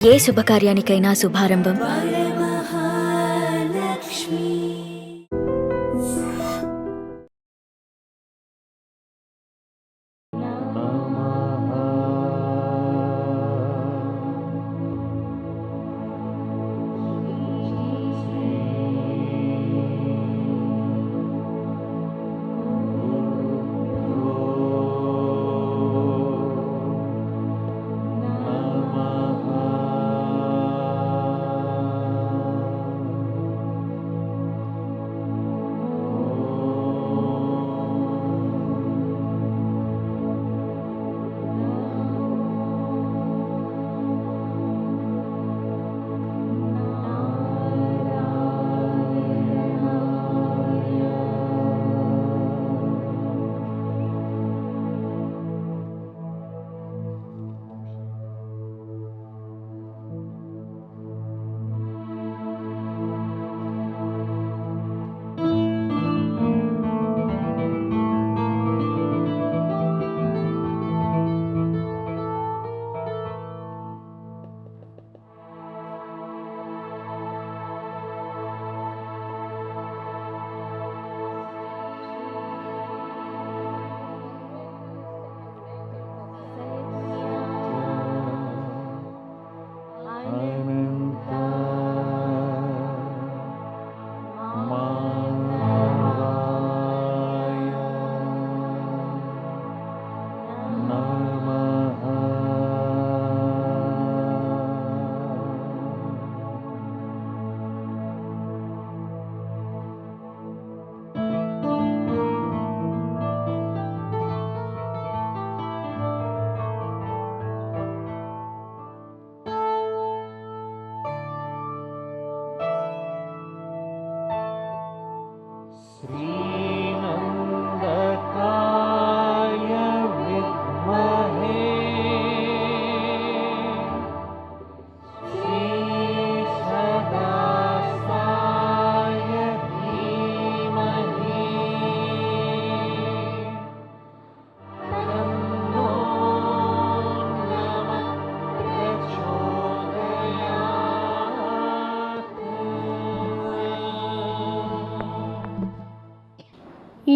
ఏ శుభకార్యానికైనా శుభారంభం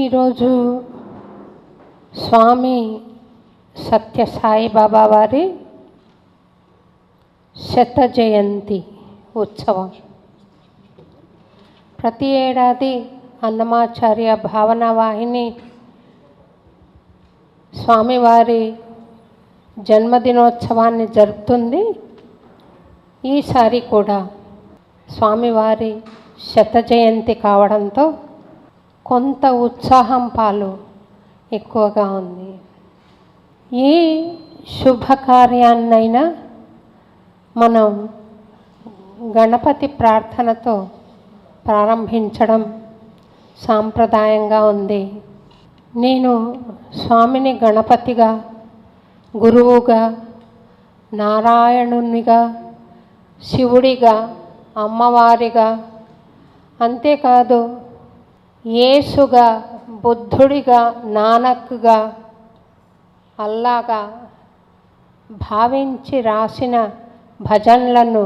ఈరోజు స్వామి సత్య సాయిబాబా వారి శత జయంతి ఉత్సవం. ప్రతి ఏడాది అన్నమాచార్య భావన వాహిని స్వామివారి జన్మదినోత్సవాన్ని జరుపుతుంది. ఈసారి కూడా స్వామివారి శత జయంతి కావడంతో కొంత ఉత్సాహం పాలు ఎక్కువగా ఉంది. ఏ శుభకార్యాన్నైనా మనం గణపతి ప్రార్థనతో ప్రారంభించడం సాంప్రదాయంగా ఉంది. నేను స్వామిని గణపతిగా, గురువుగా, నారాయణునిగా, శివుడిగా, అమ్మవారిగా, అంతేకాదు యేసుగా, బుద్ధుడిగా, నానక్గా, అల్లాగా భావించి రాసిన భజనలను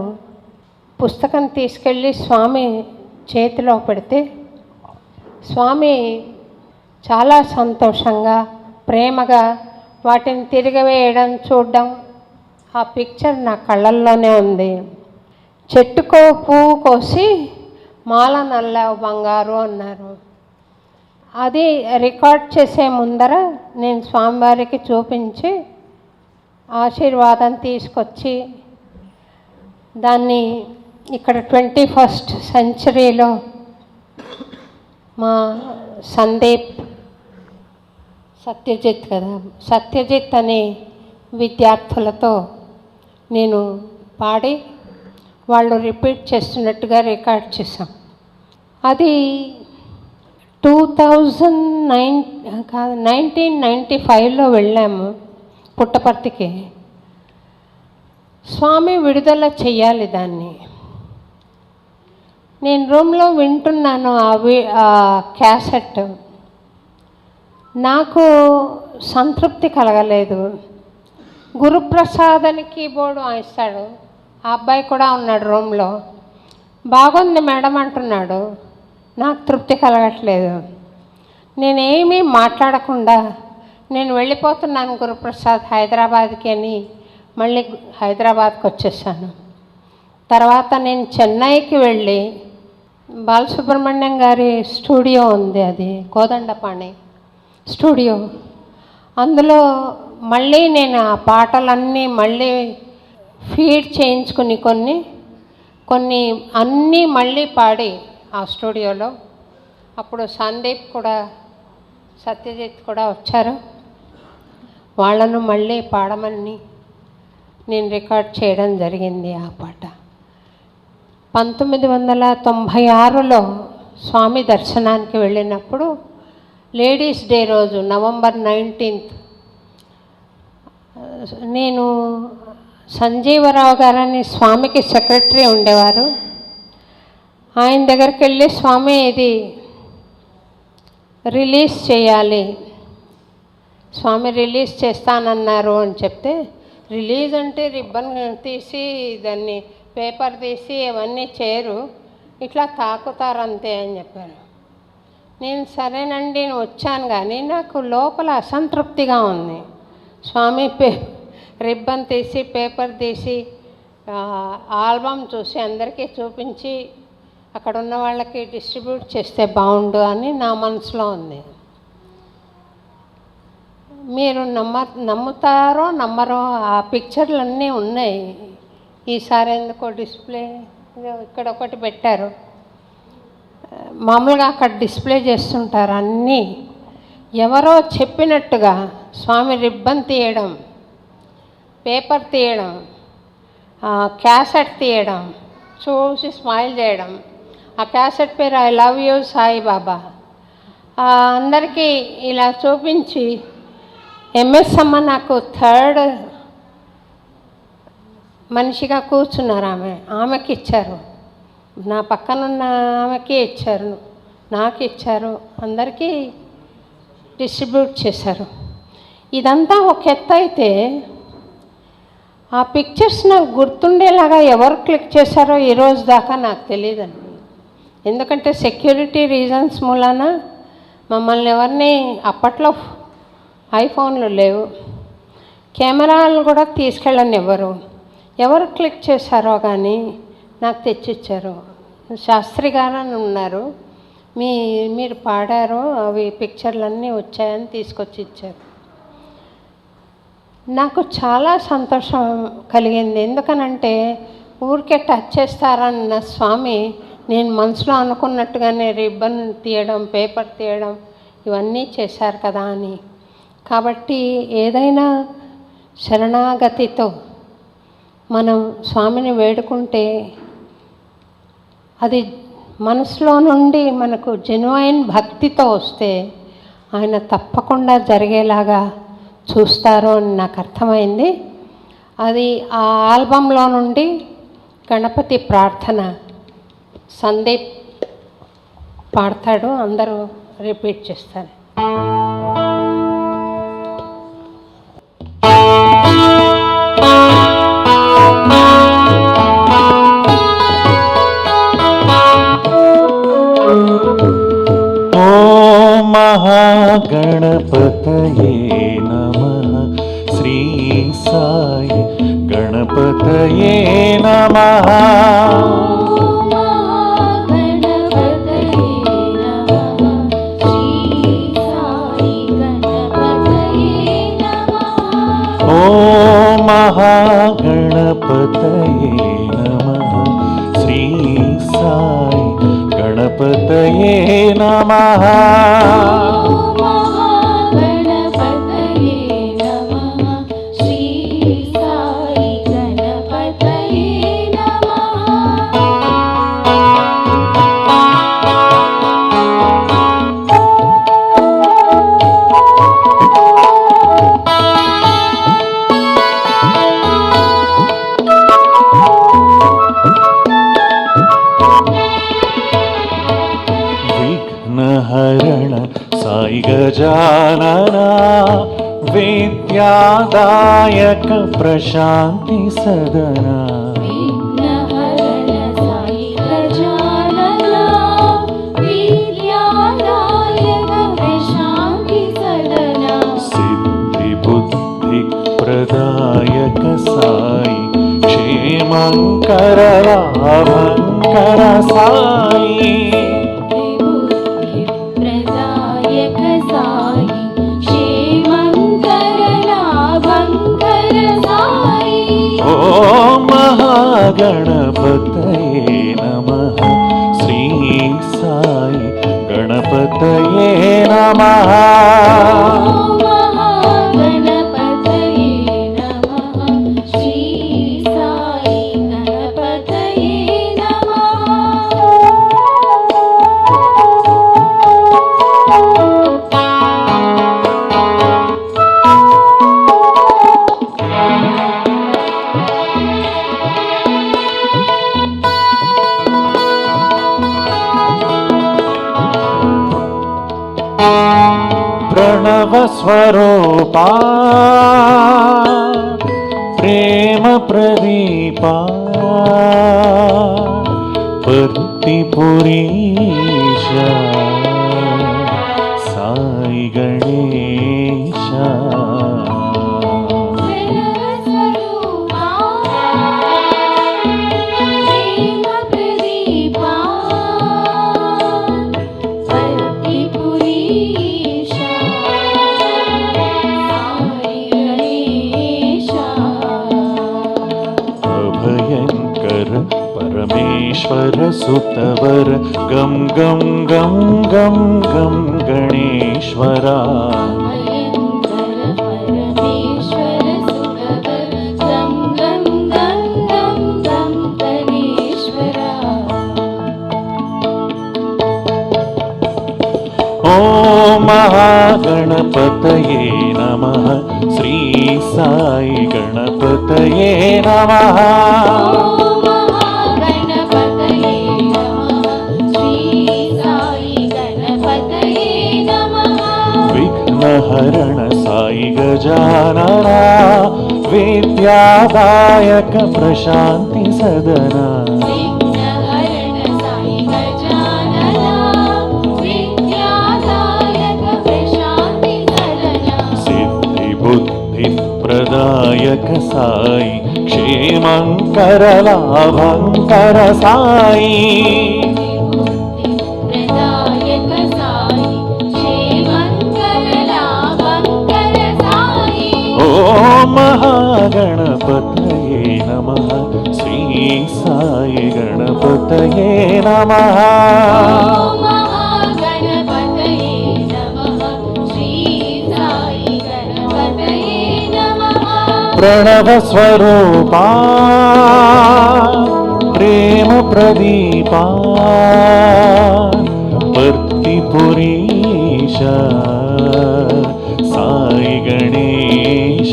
పుస్తకం తీసుకెళ్ళి స్వామి చేతిలో పెడితే స్వామి చాలా సంతోషంగా, ప్రేమగా వాటిని తిరగవేయడం చూడడం, ఆ పిక్చర్ నా కళ్ళల్లోనే ఉంది. చెట్టుకో పువ్వు కోసి మాల నల్లావు బంగారు అన్నారు. అది రికార్డ్ చేసే ముందర నేను స్వామివారికి చూపించి ఆశీర్వాదం తీసుకొచ్చి దాన్ని ఇక్కడ 21st సెంచరీలో మా సందీప్ సత్యజిత్ అనే విద్యార్థులతో నేను పాడి వాళ్ళు రిపీట్ చేస్తున్నట్టుగా రికార్డ్ చేశాం. అది 1995లో వెళ్ళాము పుట్టపర్తికి. స్వామి విడుదల చెయ్యాలి దాన్ని. నేను రూమ్లో వింటున్నాను ఆ క్యాసెట్. నాకు సంతృప్తి కలగలేదు. గురుప్రసాద్ అని కీబోర్డు వాయిస్తాడు, ఆ అబ్బాయి కూడా ఉన్నాడు రూమ్లో. బాగుంది మేడం అంటున్నాడు. నాకు తృప్తి కలగట్లేదు. నేనేమీ మాట్లాడకుండా నేను వెళ్ళిపోతున్నాను గురుప్రసాద్ హైదరాబాద్కి అని మళ్ళీ హైదరాబాద్కి వచ్చేసాను. తర్వాత నేను చెన్నైకి వెళ్ళి బాలసుబ్రహ్మణ్యం గారి స్టూడియో ఉంది, అది కోదండపాణి స్టూడియో. అందులో మళ్ళీ నేను ఆ పాటలన్నీ మళ్ళీ ఫీడ్ చేయించుకుని కొన్ని అన్నీ మళ్ళీ పాడి ఆ స్టూడియోలో. అప్పుడు సందీప్ కూడా సత్యజిత్ కూడా వచ్చారు. వాళ్ళను మళ్ళీ పాడమని నేను రికార్డ్ చేయడం జరిగింది ఆ పాట. 1996లో స్వామి దర్శనానికి వెళ్ళినప్పుడు లేడీస్ డే రోజు నవంబర్ 19th నేను సంజీవరావు గారని స్వామికి సెక్రటరీ ఉండేవారు. ఆయన దగ్గరికి వెళ్ళి, స్వామి ఇది రిలీజ్ చేయాలి, స్వామి రిలీజ్ చేస్తానన్నారు అని చెప్తే, రిలీజ్ అంటే రిబ్బన్ తీసి దాన్ని పేపర్ తీసి అవన్నీ చేయరు, ఇట్లా తాకుతారంతే అని చెప్పారు. నేను సరేనండి నేను వచ్చాను, కానీ నాకు లోపల అసంతృప్తిగా ఉంది. స్వామి రిబ్బన్ తీసి పేపర్ తీసి ఆల్బమ్ చూసి అందరికీ చూపించి అక్కడ ఉన్న వాళ్ళకి డిస్ట్రిబ్యూట్ చేస్తే బాగుండు అని నా మనసులో ఉంది. మీరు నమ్ముతారో నమ్మరో ఆ పిక్చర్లన్నీ ఉన్నాయి. ఈసారి ఎందుకో డిస్ప్లే ఇక్కడ ఒకటి పెట్టారు. మామూలుగా అక్కడ డిస్ప్లే చేస్తుంటారు అన్నీ. ఎవరో చెప్పినట్టుగా స్వామి రిబ్బన్ తీయడం, పేపర్ తీయడం, క్యాసెట్ తీయడం, చూసి స్మైల్ చేయడం. ఆ క్యాసెట్ పేరు ఐ లవ్ యూ సాయిబాబా. అందరికీ ఇలా చూపించి ఎంఎస్ అమ్మ నాకు థర్డ్ మనిషిగా కూర్చున్నారు. ఆమెకి ఇచ్చారు, నా పక్కనున్న ఆమెకి ఇచ్చారు, నాకు ఇచ్చారు, అందరికీ డిస్ట్రిబ్యూట్ చేశారు. ఇదంతా ఒక ఎత్తు అయితే ఆ పిక్చర్స్ నాకు గుర్తుండేలాగా ఎవరు క్లిక్ చేశారో ఈరోజు దాకా నాకు తెలియదండి. ఎందుకంటే సెక్యూరిటీ రీజన్స్ మూలాన మమ్మల్ని ఎవరిని, అప్పట్లో ఐఫోన్లు లేవు, కెమెరాలు కూడా తీసుకెళ్ళని ఎవరు క్లిక్ చేశారో కానీ నాకు తెచ్చిచ్చారు. శాస్త్రి గారు అని ఉన్నారు, మీరు పాడారు, అవి పిక్చర్లన్నీ వచ్చాయని తీసుకొచ్చి ఇచ్చారు. నాకు చాలా సంతోషం కలిగింది. ఎందుకనంటే ఊరికే టచ్ చేస్తారన్న స్వామి నేను మనసులో అనుకున్నట్టుగానే రిబ్బన్ తీయడం, పేపర్ తీయడం ఇవన్నీ చేశారు కదా అని. కాబట్టి ఏదైనా శరణాగతితో మనం స్వామిని వేడుకుంటే అది మనసులో నుండి మనకు జెన్యున్ భక్తితో వస్తే ఆయన తప్పకుండా జరిగేలాగా చూస్తారు అని నాకు అర్థమైంది. అది ఆ ఆల్బంలో నుండి గణపతి ప్రార్థన సందీప్ పాడతాడు, అందరూ రిపీట్ చేస్తారు. గణపతయే నమః శ్రీ సాయి గణపతయే నమః. ఓం మహాగణపతయే నమః శ్రీ సాయి గణపతయే నమః. విఘ్నహరణ సాయి గజానన విద్యాదాయక ప్రశాంతి సదన. క్షేమంకర లాభంకర సాయి ప్రదాయక సాయి క్షేమంకర లాభంకర సాయి ఓం మహాగణపతయే నమః శ్రీ సాయి గణపతయే నమః మహాగణపతయే నమః శ్రీ సాయి గణపతయే ప్రణవ స్వరూపా ప్రేమ ప్రదీపా పత్తిపురీశ సాయి గణేశ अभयंकर परमेश्वर सुतवर गम गम गम गम गम गणेश्वरा ओम महागणपतये नमः श्री साई गणपतये नमः विघ्नहरण साई गजानना विद्यादायक प्रशांति सदना प्रदायक साई क्षेमंकर लाभंकर साई प्रदायक साई क्षेमंकर लाभंकर साई ओम महागणपतये नमः श्री साई गणपतये नमः प्रणव स्वरूपा प्रेम प्रदीपा पत्तिपुरीश साई गणेश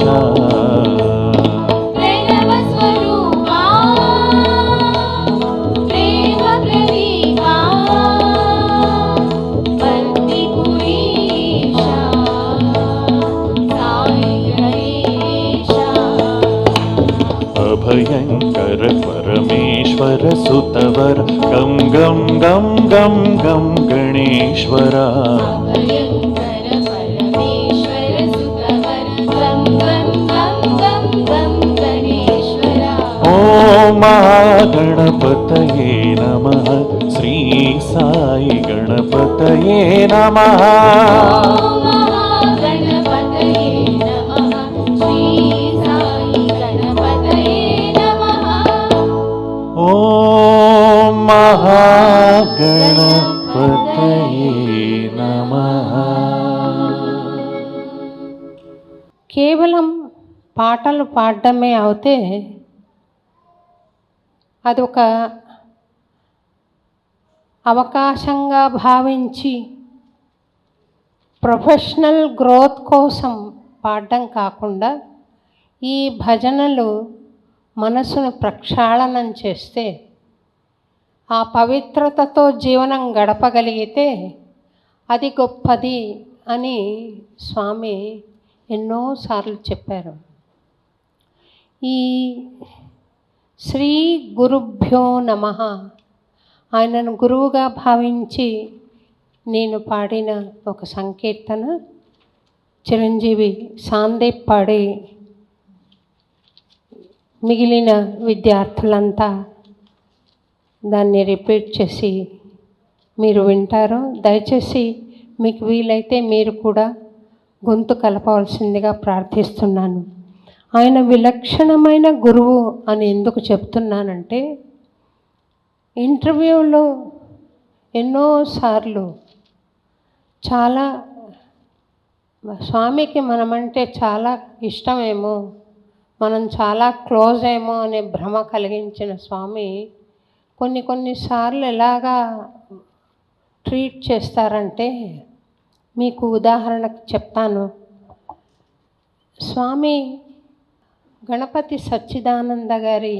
भयंकर परमेश्वर सुतवर गम गम गम गम गम गणेश्वरा ओम महागणपतये नमः श्री साई गणपतये नमः ओम महागणपतये नमः కేవలం పాటలు పాడడమే అవుతే అదొక అవకాశంగా భావించి ప్రొఫెషనల్ గ్రోత్ కోసం పాడడం కాకుండా ఈ భజనలు మనసును ప్రక్షాళనం చేస్తే ఆ పవిత్రతతో జీవనం గడపగలిగితే అది గొప్పది అని స్వామి ఎన్నోసార్లు చెప్పారు. ఈ శ్రీ గురుభ్యో నమః ఆయనను గురువుగా భావించి నేను పాడిన ఒక సంకీర్తన చిరంజీవి సాందీప్ పాడి మిగిలిన విద్యార్థులంతా దాన్ని రిపీట్ చేసి మీరు వింటారు. దయచేసి మీకు వీలైతే మీరు కూడా గొంతు కలపవలసిందిగా ప్రార్థిస్తున్నాను. ఆయన విలక్షణమైన గురువు అని ఎందుకు చెప్తున్నానంటే, ఇంటర్వ్యూలో ఎన్నోసార్లు చాలా స్వామికి మనమంటే చాలా ఇష్టమేమో, మనం చాలా క్లోజ్ ఏమో అనే భ్రమ కలిగించిన స్వామి కొన్నిసార్లు ఎలాగా ట్రీట్ చేస్తారంటే, మీకు ఉదాహరణకు చెప్తాను. స్వామి గణపతి సచ్చిదానంద గారి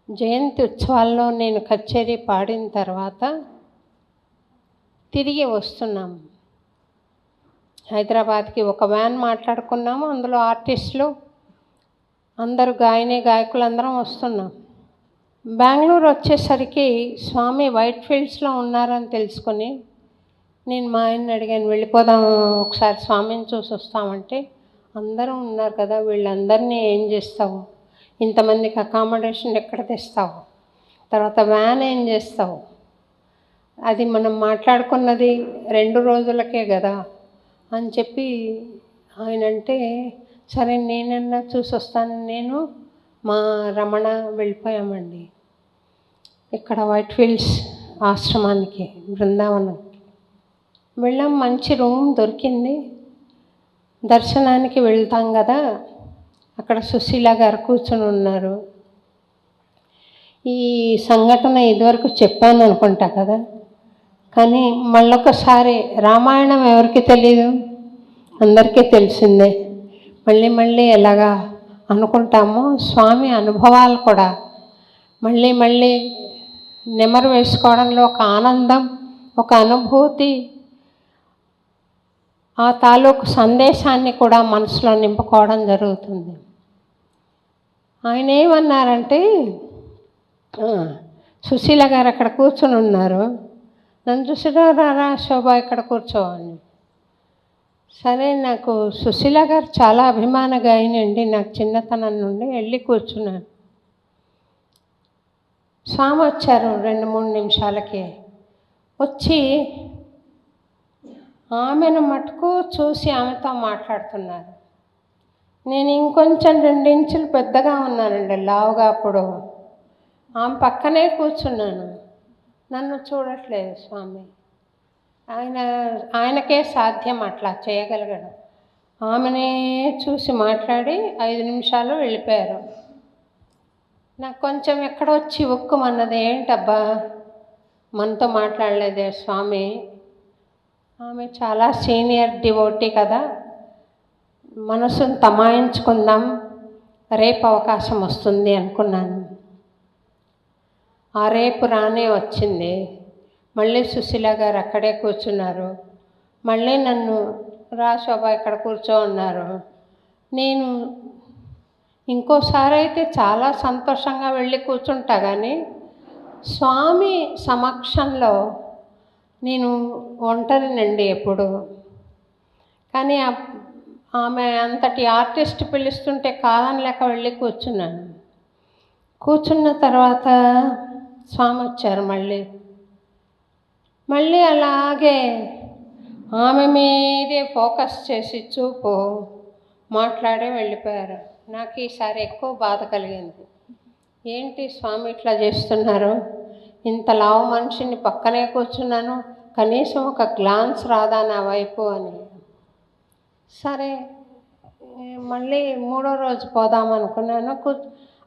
జయంతి ఉత్సవాల్లో నేను కచేరీ పాడిన తర్వాత తిరిగి వస్తున్నాం హైదరాబాద్కి. ఒక వ్యాన్ మాట్లాడుకున్నాము, అందులో ఆర్టిస్టులు అందరూ గాయకులు అందరం వస్తున్నాం. బెంగళూరు వచ్చేసరికి స్వామి వైట్ ఫీల్డ్స్లో ఉన్నారని తెలుసుకొని నేను మా ఆయన్ని అడిగాను, వెళ్ళిపోదాం ఒకసారి స్వామిని చూసి వస్తామంటే, అందరూ ఉన్నారు కదా, వీళ్ళందరినీ ఏం చేస్తావు, ఇంతమందికి అకామిడేషన్ ఎక్కడ తెస్తావు, తర్వాత వ్యాన్ ఏం చేస్తావు, అది మనం మాట్లాడుకున్నది 2 రోజులకే కదా అని చెప్పి ఆయన అంటే, సరే నేనన్నా చూసి వస్తాను. నేను మా రమణ వెళ్ళిపోయామండి ఇక్కడ వైట్ ఫీల్డ్స్ ఆశ్రమానికి, బృందావనం వెళ్ళాం. మంచి రూమ్ దొరికింది. దర్శనానికి వెళ్తాం కదా, అక్కడ సుశీల గారు కూర్చొని ఉన్నారు. ఈ సంఘటన ఇదివరకు చెప్పాను అనుకుంటా కదా, కానీ మళ్ళొకసారి, రామాయణం ఎవరికి తెలీదు, అందరికీ తెలిసిందే. మళ్ళీ ఎలాగా అనుకుంటామో, స్వామి అనుభవాలు కూడా మళ్ళీ నెమరు వేసుకోవడంలో ఒక ఆనందం, ఒక అనుభూతి, ఆ తాలూకు సందేశాన్ని కూడా మనసులో నింపుకోవడం జరుగుతుంది. ఆయన ఏమన్నారంటే, సుశీల గారు అక్కడ కూర్చొని ఉన్నారు, నన్ను చూసిరా, రారా శోభ ఇక్కడ కూర్చోవాలి. సరే, నాకు సుశీల గారు చాలా అభిమాన గాయనండి, నాకు చిన్నతనం నుండి. వెళ్ళి కూర్చున్నాను. స్వామి వచ్చారు 2-3 నిమిషాలకి. వచ్చి ఆమెను మటుకు చూసి ఆమెతో మాట్లాడుతున్నారు. నేను ఇంకొంచెం 2 ఇంచులు పెద్దగా ఉన్నానండి, లావుగా. అప్పుడు ఆమె పక్కనే కూర్చున్నాను. నన్ను చూడట్లేదు స్వామి. ఆయనకే సాధ్యం అట్లా చేయగలగడం. ఆమెనే చూసి మాట్లాడి 5 నిమిషాలు వెళ్ళిపోయారు. నాకు కొంచెం ఎక్కడో చివుక్కుమన్నది, ఏంటబ్బా మనతో మాట్లాడలేదే స్వామి. ఆమె చాలా సీనియర్ డివోటీ కదా, మనసును తమాయించుకుందాం, రేపు అవకాశం వస్తుంది అనుకున్నాను. ఆ రేపు రానే వచ్చింది. మళ్ళీ సుశీల గారు అక్కడే కూర్చున్నారు. మళ్ళీ నన్ను, రా శోభ ఇక్కడ కూర్చో అన్నారు. నేను ఇంకోసారి అయితే చాలా సంతోషంగా వెళ్ళి కూర్చుంటా, కానీ స్వామి సమక్షంలో నేను ఒంటరినండి ఎప్పుడు. కానీ ఆమె అంతటి ఆర్టిస్ట్ పిలుస్తుంటే కాదనలేక వెళ్ళి కూర్చున్నాను. కూర్చున్న తర్వాత స్వామి వచ్చారు. మళ్ళీ అలాగే ఆమె మీదే ఫోకస్ చేసి చూపు మాట్లాడే వెళ్ళిపోయారు. నాకు ఈసారి ఎక్కువ బాధ కలిగింది. ఏంటి స్వామి ఇట్లా చేస్తున్నారు, ఇంత లావు మనిషిని పక్కనే కూర్చున్నాను, కనీసం ఒక గ్లాన్స్ రాదా నా వైపు అని. సరే, మళ్ళీ 3వ రోజు పోదామనుకున్నాను.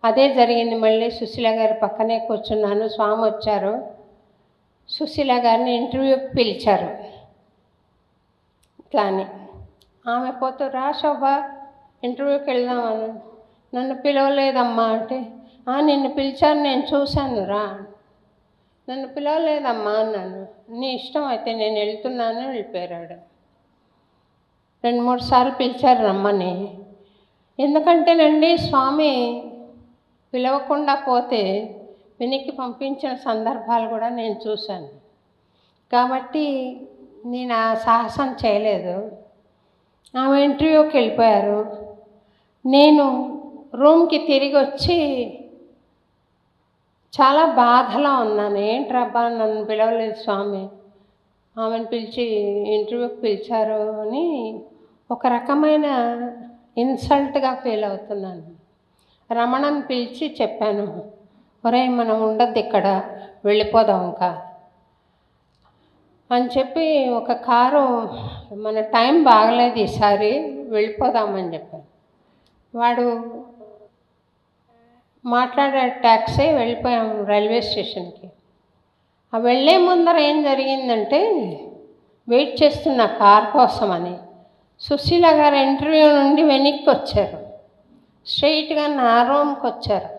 అదే జరిగింది. మళ్ళీ సుశీల గారి పక్కనే కూర్చున్నాను. స్వామి వచ్చారు. సుశీల గారిని ఇంటర్వ్యూకి పిలిచారు. కానీ ఆమె పోతూ, రా శోభ ఇంటర్వ్యూకి వెళ్దామని. నన్ను పిలవలేదమ్మా అంటే, నిన్ను పిలిచాను, నేను చూశాను, రా. నన్ను పిలవలేదమ్మా అన్నాను. నీ ఇష్టం అయితే నేను వెళ్తున్నాను, వెళ్ళిపోయాడు. 2-3 సార్లు పిలిచారు రమ్మని. ఎందుకంటేనండి, స్వామి పిలవకుండా పోతే వెనక్కి పంపించిన సందర్భాలు కూడా నేను చూశాను. కాబట్టి నేను ఆ సాహసం చేయలేదు. ఆమె ఇంటర్వ్యూకి వెళ్ళిపోయారు. నేను రూమ్కి తిరిగి వచ్చి చాలా బాధలో ఉన్నాను. ఏంట్రబ్బా నన్ను పిలవలేదు స్వామి, ఆమెను పిలిచి ఇంటర్వ్యూకి పిలిచారు అని ఒక రకమైన ఇన్సల్ట్గా ఫీల్ అవుతున్నాను. రమణని పిలిచి చెప్పాను, ఒరేయ్ మనం ఉండద్దు ఇక్కడ, వెళ్ళిపోదాం ఇంకా అని చెప్పి ఒక కారు, మన టైం బాగలేదు ఈసారి, వెళ్ళిపోదామని చెప్పాను. వాడు మాట్లాడే ట్యాక్సీ వెళ్ళిపోయాం రైల్వే స్టేషన్కి. ఆ వెళ్ళే ముందర ఏం జరిగిందంటే, వెయిట్ చేస్తున్న కార్ కోసమని సుశీల గారు ఇంటర్వ్యూ నుండి వెనక్కి వచ్చారు, స్ట్రైట్గా నా రూమ్కి వచ్చారు.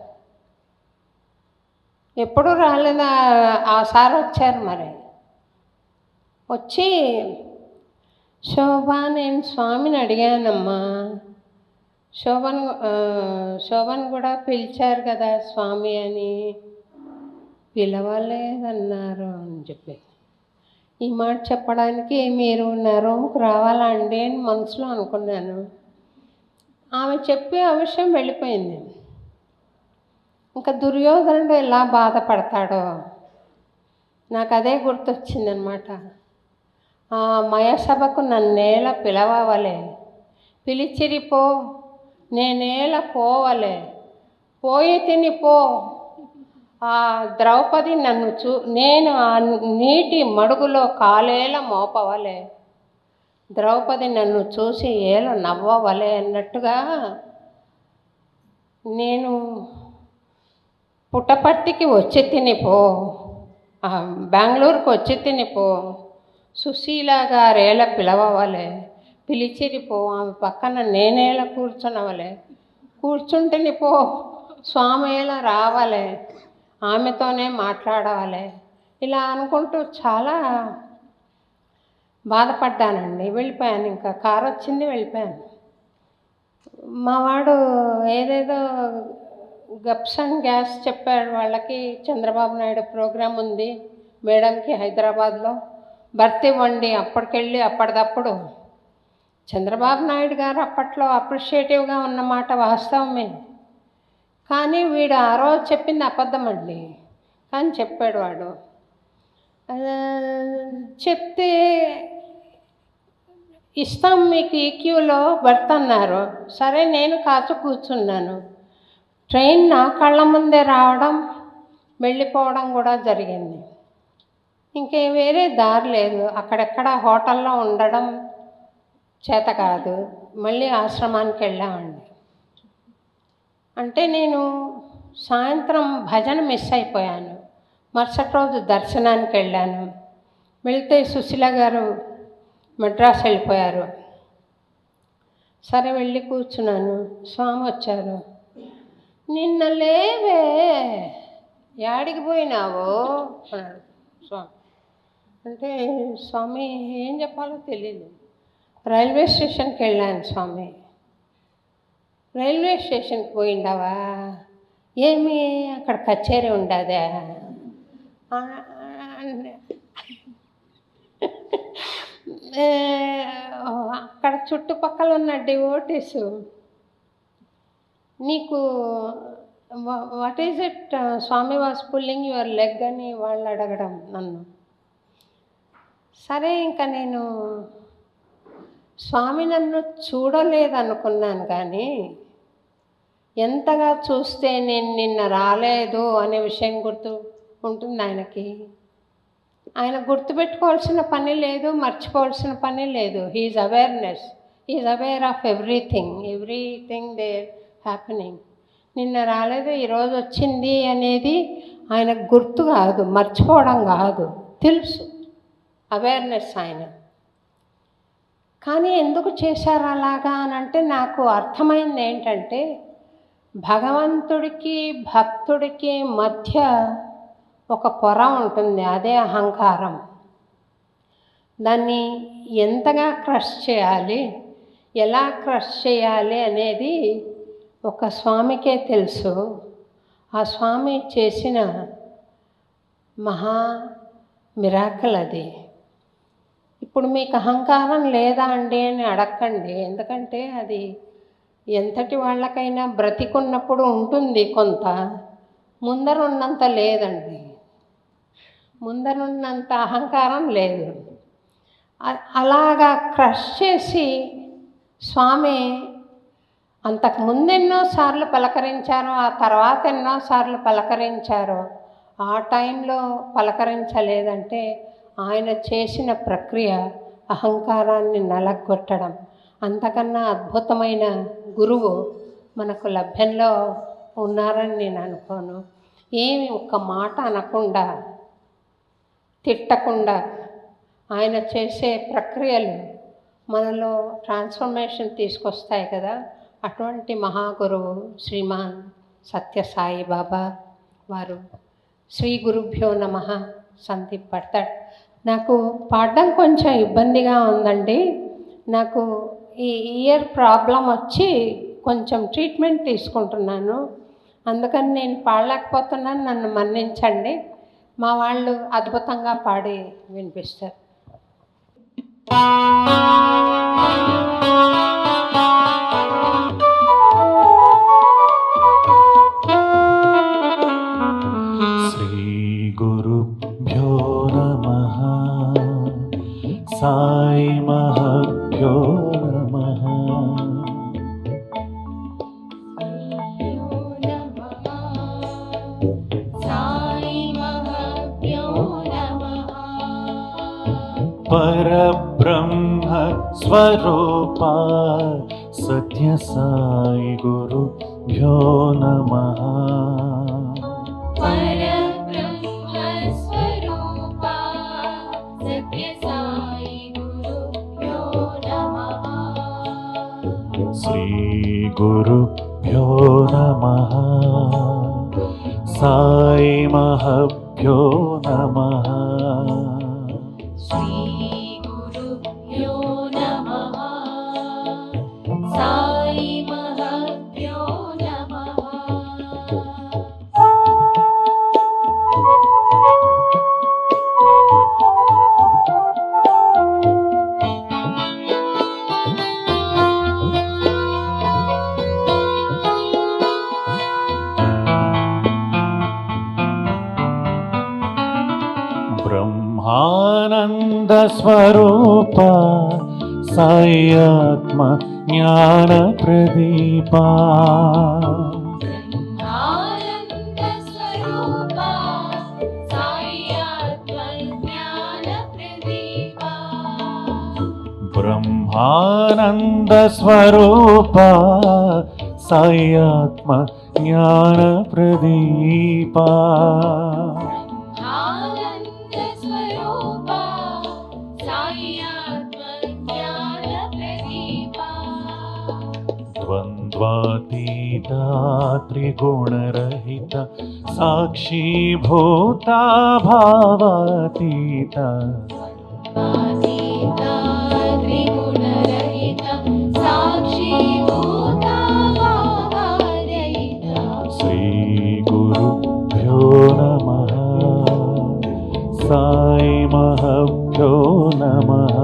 ఎప్పుడూ రాలేదా ఆ సార్ వచ్చారు. మరి వచ్చి, శోభ నేను స్వామిని అడిగానమ్మా, శోభను కూడా పిలిచారు కదా స్వామి అని, పిలవలేదన్నారు అని చెప్పి, ఈ మాట చెప్పడానికి మీరు నా రూమ్కి రావాలా అండి అని మనసులో అనుకున్నాను. ఆమె చెప్పి ఆ విషయం వెళ్ళిపోయింది. ఇంకా దుర్యోధనుడు ఎలా బాధపడతాడో నాకు అదే గుర్తొచ్చిందనమాట. ఆ మయసభకు నన్నేల పిలవవలే, పిలిచిరిపో నేనేల పోవలే, పోయి తిని పో. ఆ ద్రౌపది నన్ను నేను ఆ నీటి మడుగులో కాలేల మోపవలే, ద్రౌపది నన్ను చూసి ఏల నవ్వవలే అన్నట్టుగా నేను పుట్టపర్తికి వచ్చి తినిపో, బెంగళూరుకి వచ్చి తినిపో, సుశీల గారేలా పిలవవలే, పిలిచిరిపో, ఆమె పక్కన నేనేలా కూర్చునవలే, కూర్చుంటినిపో, స్వామి ఎలా రావాలే, ఆమెతోనే మాట్లాడవాలి. ఇలా అనుకుంటూ చాలా బాధపడ్డానండి. వెళ్ళిపోయాను, ఇంకా కారు వచ్చింది, వెళ్ళిపోయాను. మా వాడు ఏదేదో గప్స్ అండ్ గ్యాస్ చెప్పాడు వాళ్ళకి. చంద్రబాబు నాయుడు ప్రోగ్రాం ఉంది మేడంకి హైదరాబాద్లో, భర్తీ ఇవ్వండి. అప్పటికెళ్ళి అప్పటిదప్పుడు చంద్రబాబు నాయుడు గారు అప్పట్లో అప్రిషియేటివ్గా ఉన్నమాట వాస్తవమే, కానీ వీడు ఆ రోజు చెప్పింది అబద్ధమండి. కానీ చెప్పాడు వాడు. చెప్తే ఇస్తాం మీకు ఈక్యూలో బర్త్ అన్నారు. సరే నేను కాచు కూర్చున్నాను. ట్రైన్ నా కళ్ళ ముందే రావడం, వెళ్ళిపోవడం కూడా జరిగింది. ఇంకే వేరే దారి లేదు. అక్కడెక్కడ హోటల్లో ఉండడం చేత కాదు. మళ్ళీ ఆశ్రమానికి వెళ్ళామండి. అంటే నేను సాయంత్రం భజన మిస్ అయిపోయాను. మరుసటి రోజు దర్శనానికి వెళ్ళాను. వెళ్తే సుశీల గారు మద్రాసు వెళ్ళిపోయారు. సరే వెళ్ళి కూర్చున్నాను. స్వామి వచ్చారు. నిన్న లేవే, యాడికి పోయినావో అన్నాడు స్వామి. అంటే స్వామి ఏం చెప్పాలో తెలియదు. రైల్వే స్టేషన్కి వెళ్ళాను స్వామి. రైల్వే స్టేషన్కి పోయిండావా, ఏమి అక్కడ కచేరీ ఉండదా? అక్కడ చుట్టుపక్కల ఉన్న డివోటీస్ నీకు what is it Swami was pulling your leg అని వాళ్ళు అడగడం నన్ను. సరే ఇంకా నేను స్వామి నన్ను చూడలేదనుకున్నాను, కానీ ఎంతగా చూస్తే నేను నిన్న రాలేదు అనే విషయం గుర్తు ఉంటుంది ఆయనకి. ఆయన గుర్తుపెట్టుకోవాల్సిన పని లేదు, మర్చిపోవాల్సిన పని లేదు. He's awareness, he's aware of everything there happening. నిన్న రాలేదు, ఈరోజు వచ్చింది అనేది ఆయనకు గుర్తు కాదు, మర్చిపోవడం కాదు, తెలుసు, అవేర్నెస్ ఆయన. కానీ ఎందుకు చేశారు అలాగా అని అంటే నాకు అర్థమైంది ఏంటంటే, భగవంతుడికి భక్తుడికి మధ్య ఒక పొర ఉంటుంది, అదే అహంకారం. దాన్ని ఎంతగా క్రష్ చేయాలి, ఎలా క్రష్ చేయాలి అనేది ఒక స్వామికే తెలుసు. ఆ స్వామి చేసిన మహా మిరాకిల్ అది. ఇప్పుడు మీకు అహంకారం లేదా అండి అని అడగండి, ఎందుకంటే అది ఎంతటి వాళ్ళకైనా బ్రతికున్నప్పుడు ఉంటుంది కొంత, ముందరున్నంత లేదండి. ముందరున్నంత అహంకారం లేదు. అలాగా క్రష్ చేసి స్వామి అంతకు ముందెన్నోసార్లు పలకరించారో, ఆ తర్వాత ఎన్నోసార్లు పలకరించారో, ఆ టైంలో పలకరించలేదంటే ఆయన చేసిన ప్రక్రియ అహంకారాన్ని నలగొట్టడం. అంతకన్నా అద్భుతమైన గురువు మనకు లభ్యంలో ఉన్నారని నేను అనుకోను. ఏమి ఒక్క మాట అనకుండా, తిట్టకుండా ఆయన చేసే ప్రక్రియలు మనలో ట్రాన్స్ఫర్మేషన్ తీసుకొస్తాయి కదా. అటువంటి మహాగురువు శ్రీమాన్ సత్యసాయి బాబా వారు. శ్రీ గురుభ్యో నమః. సందీప్ పడతాడు. నాకు పాడడం కొంచెం ఇబ్బందిగా ఉందండి. నాకు ఈ ఇయర్ ప్రాబ్లం వచ్చి కొంచెం ట్రీట్మెంట్ తీసుకుంటున్నాను. అందుకని నేను పాడలేకపోతున్నాను, నన్ను మన్నించండి. మా వాళ్ళు అద్భుతంగా పాడి వినిపిస్తారు. శ్రీ గురుభ్యో నమః. సాయి మహాభ్యో నమః. పరబ్రహ్మ స్వరూపా సత్య సాయి గురుభ్యో నమః. శ్రీ గురుభ్యో నమః. సాయి మహాభ్యో నమః. బ్రహ్మానంద స్వరూప సాయి ఆత్మ జ్ఞాన ప్రదీప. బ్రహ్మానంద స్వరూప సాయి ఆత్మ జ్ఞాన ప్రదీప. ద్వంద్వాతీత త్రిగుణరహిత సాక్షిభూత భావాతీత. శ్రీ గురుభ్యో నమః. సాయి మహాభ్యో నమః.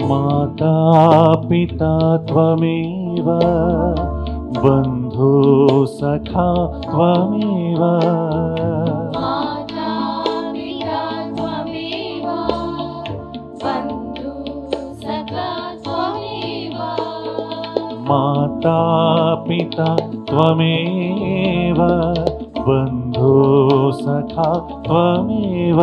మాతా పితా త్వమేవ బంధు సఖా త్వమేవ. మాతా పితా త్వమేవ బంధు సఖా త్వమేవ.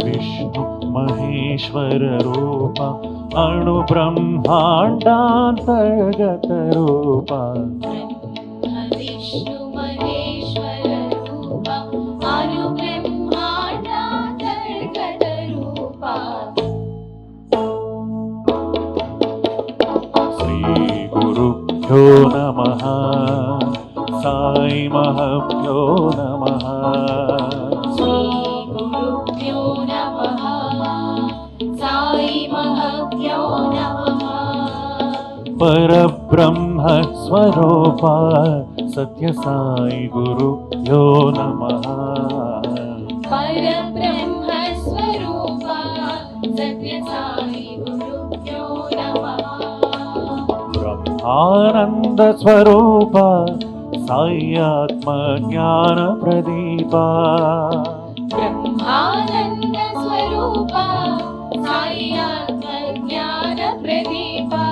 విష్ణు మహేశ్వర రూప అణు బ్రహ్మాండాంతర్గత రూప. విష్ణు మహేశ్వర రూప అణు బ్రహ్మాండాంతర్గత श्रीगुरुभ्यो नमः साई महभ्यो नमः श्रीगुरुभ्यो नमः साई महभ्यो नमः परब्रह्म स्वरूपा सत्य साई गुरुभ्यो नमः परब्रह्म स्वरूपा सत्य साई गुरुभ्यो नमः ब्रह्मानंद स्वरूपा साई आत्म ज्ञान प्रदीपा ब्रह्मानंद स्वरूपा साई आत्मज्ञान प्रदीपा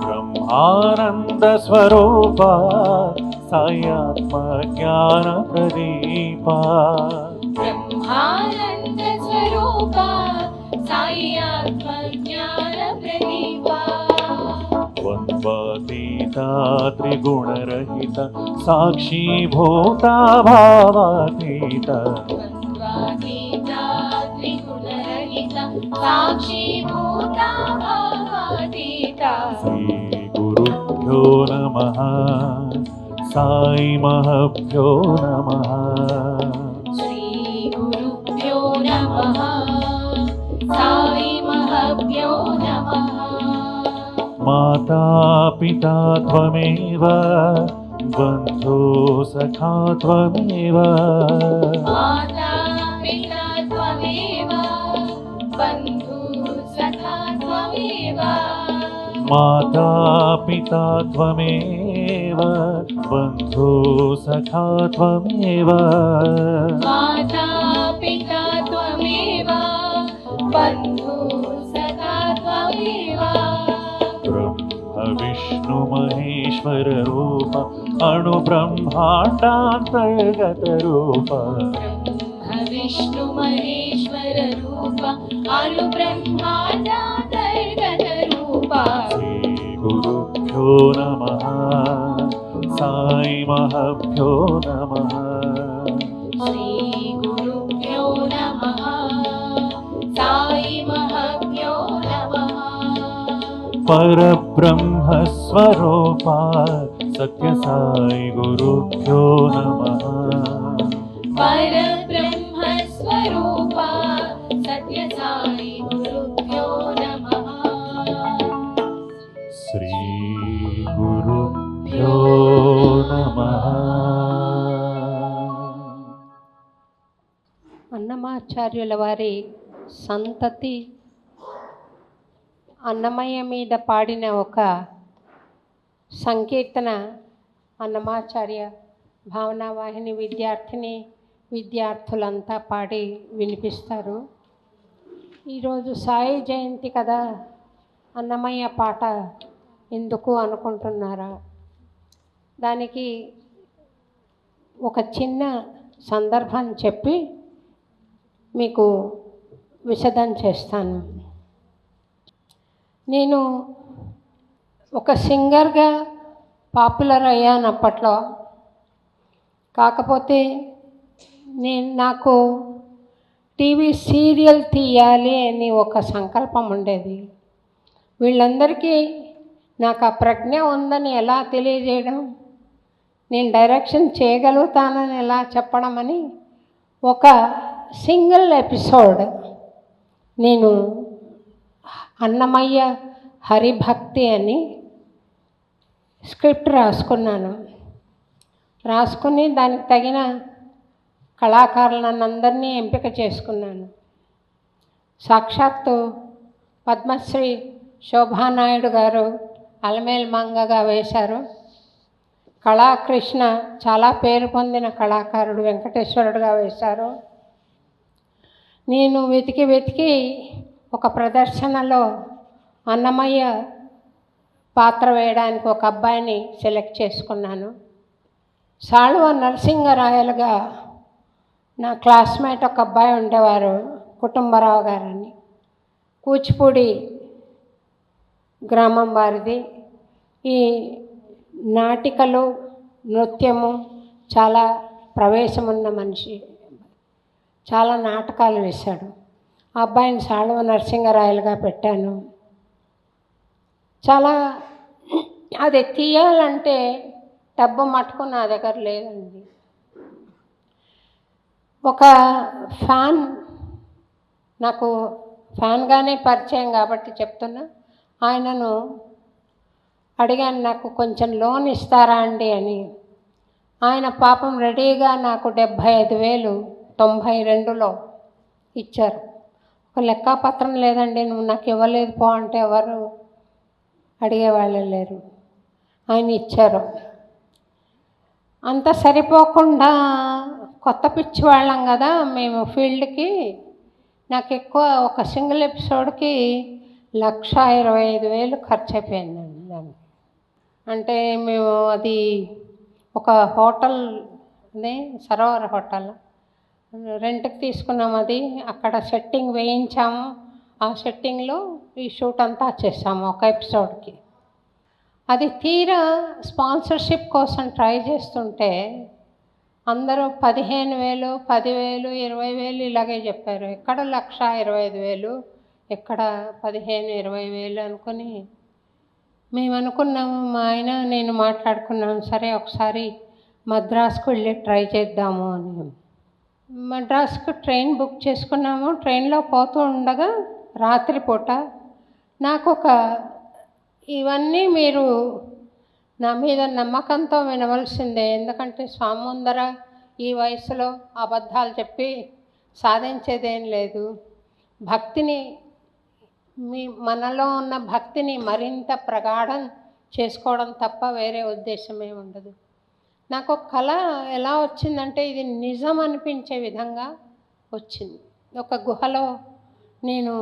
ब्रह्मानंद स्वरूपा साई आत्म ज्ञान प्रदीपा ब्रह्मानंद स्वरूपा साई आत्मज्ञान प्रदीपा द्वन्द्वातीता त्रिगुणरहिता साक्षीभूता भावातीता द्वन्द्वातीता त्रिगुणरहिता साक्षीभूता भावातीता श्रीगुरुभ्यो नमः साई महभ्यो नमः श्रीगुरुभ्यो नमः साई महभ्यो नमः माता पिता त्वमेव बन्धु सखा त्वमेव माता पिता त्वमेव बन्धु सखा त्वमेव माता पिता त्वमेव बन्धु सखा त्वमेव माता पिता त्वमेव बन्धु सखा त्वमेव ब्रह्म विष्णु महेश्वर रूप अणु ब्रह्मांडांतर्गत रूप ब्रह्म विष्णु महेश्वर रूप अणु ब्रह्मांडांतर्गत रूप श्री गुरुभ्यो नमः साई महभ्यो नमः श्रीगुरुभ्यो नमः साई महभ्यो नमः परब्रह्म स्वरूपा सत्य साई गुरुभ्यो नमः परब्रह्म स्वरूपा सत्य साई गुरुभ्यो नमः श्री गुरुभ्यो नमः అన్నమాచార్యుల వారి సంతతి అన్నమయ్య మీద పాడిన ఒక సంకీర్తన అన్నమాచార్య భావనావాహిని విద్యార్థులంతా పాడి వినిపిస్తారు. ఈరోజు సాయి జయంతి కదా, అన్నమయ్య పాట ఎందుకు అనుకుంటున్నారా? దానికి ఒక చిన్న సందర్భం చెప్పి మీకు విశదం చేస్తాను. నేను ఒక సింగర్గా పాపులర్ అయ్యాను అప్పట్లో. కాకపోతే నాకు టీవీ సీరియల్ తీయాలి అని ఒక సంకల్పం ఉండేది. వీళ్ళందరికీ నాకు ఆ ప్రజ్ఞ ఉందని ఎలా తెలియజేయడం, నేను డైరెక్షన్ చేయగలుగుతానని ఎలా చెప్పడం అని ఒక సింగిల్ ఎపిసోడ్ నేను అన్నమయ్య హరిభక్తి అని స్క్రిప్ట్ రాసుకుని దానికి తగిన కళాకారులను అందరినీ ఎంపిక చేసుకున్నాను. సాక్షాత్తు పద్మశ్రీ శోభానాయుడు గారు అలమేల్ మంగగా వేశారు. కళాకృష్ణ చాలా పేరు పొందిన కళాకారుడు వెంకటేశ్వరుడుగా వేశారు. నేను వెతికి ఒక ప్రదర్శనలో అన్నమయ్య పాత్ర వేయడానికి ఒక అబ్బాయిని సెలెక్ట్ చేసుకున్నాను. సాళువ నరసింగరాయలుగా నా క్లాస్మేట్ ఒక అబ్బాయి ఉండేవారు, కుటుంబరావు గారని. కూచిపూడి గ్రామం వారిది. ఈ నాటికలు నృత్యము చాలా ప్రవేశమున్న మనిషి, చాలా నాటకాలు వేశాడు. ఆ అబ్బాయిని సాళువ నరసింగరాయలుగా పెట్టాను. చాలా అది తీయాలంటే డబ్బు మట్టుకు నా దగ్గర లేదండి. ఒక ఫ్యాన్, నాకు ఫ్యాన్గానే పరిచయం కాబట్టి చెప్తున్నా, ఆయనను అడిగాను నాకు కొంచెం లోన్ ఇస్తారా అండి అని. ఆయన పాపం రెడీగా నాకు 75,000 92లో ఇచ్చారు. ఒక లెక్కాపత్రం లేదండి, నువ్వు నాకు ఇవ్వలేదు పో అంటే ఎవరు అడిగేవాళ్ళు లేరు. ఆయన ఇచ్చారు. అంత సరిపోకుండా కొత్త పిచ్చి వాళ్ళం కదా మేము ఫీల్డ్కి. నాకు ఎక్కువ ఒక సింగిల్ ఎపిసోడ్కి 1,25,000 ఖర్చు అయిపోయిందండి దానికి. అంటే మేము అది ఒక హోటల్, అదే సరోవర్ హోటల్ రెంట్కి తీసుకున్నాం. అది అక్కడ సెట్టింగ్ వేయించాము. ఆ సెట్టింగ్లో ఈ షూట్ అంతా చేసాము ఒక ఎపిసోడ్కి. అది తీరా స్పాన్సర్షిప్ కోసం ట్రై చేస్తుంటే అందరూ 15,000, 10,000, 20,000 ఇలాగే చెప్పారు. ఎక్కడ 1,25,000, ఎక్కడ 15,000, 20,000 అనుకుని మేము అనుకున్నాము. మా ఆయన నేను మాట్లాడుకున్నాము, సరే ఒకసారి మద్రాసుకు వెళ్ళి ట్రై చేద్దాము అని. మద్రాసుకు ట్రైన్ బుక్ చేసుకున్నాము. ట్రైన్లో పోతూ ఉండగా రాత్రిపూట నాకు ఇవన్నీ మీరు నా మీద నమ్మకంతో వినవలసిందే, ఎందుకంటే స్వామి ముందర ఈ వయసులో అబద్ధాలు చెప్పి సాధించేదేం లేదు. భక్తిని, మనలో ఉన్న భక్తిని మరింత ప్రగాఢం చేసుకోవడం తప్ప వేరే ఉద్దేశమే ఉండదు. నాకు ఒక కళ ఎలా వచ్చిందంటే ఇది నిజం అనిపించే విధంగా వచ్చింది. ఒక గుహలో నేను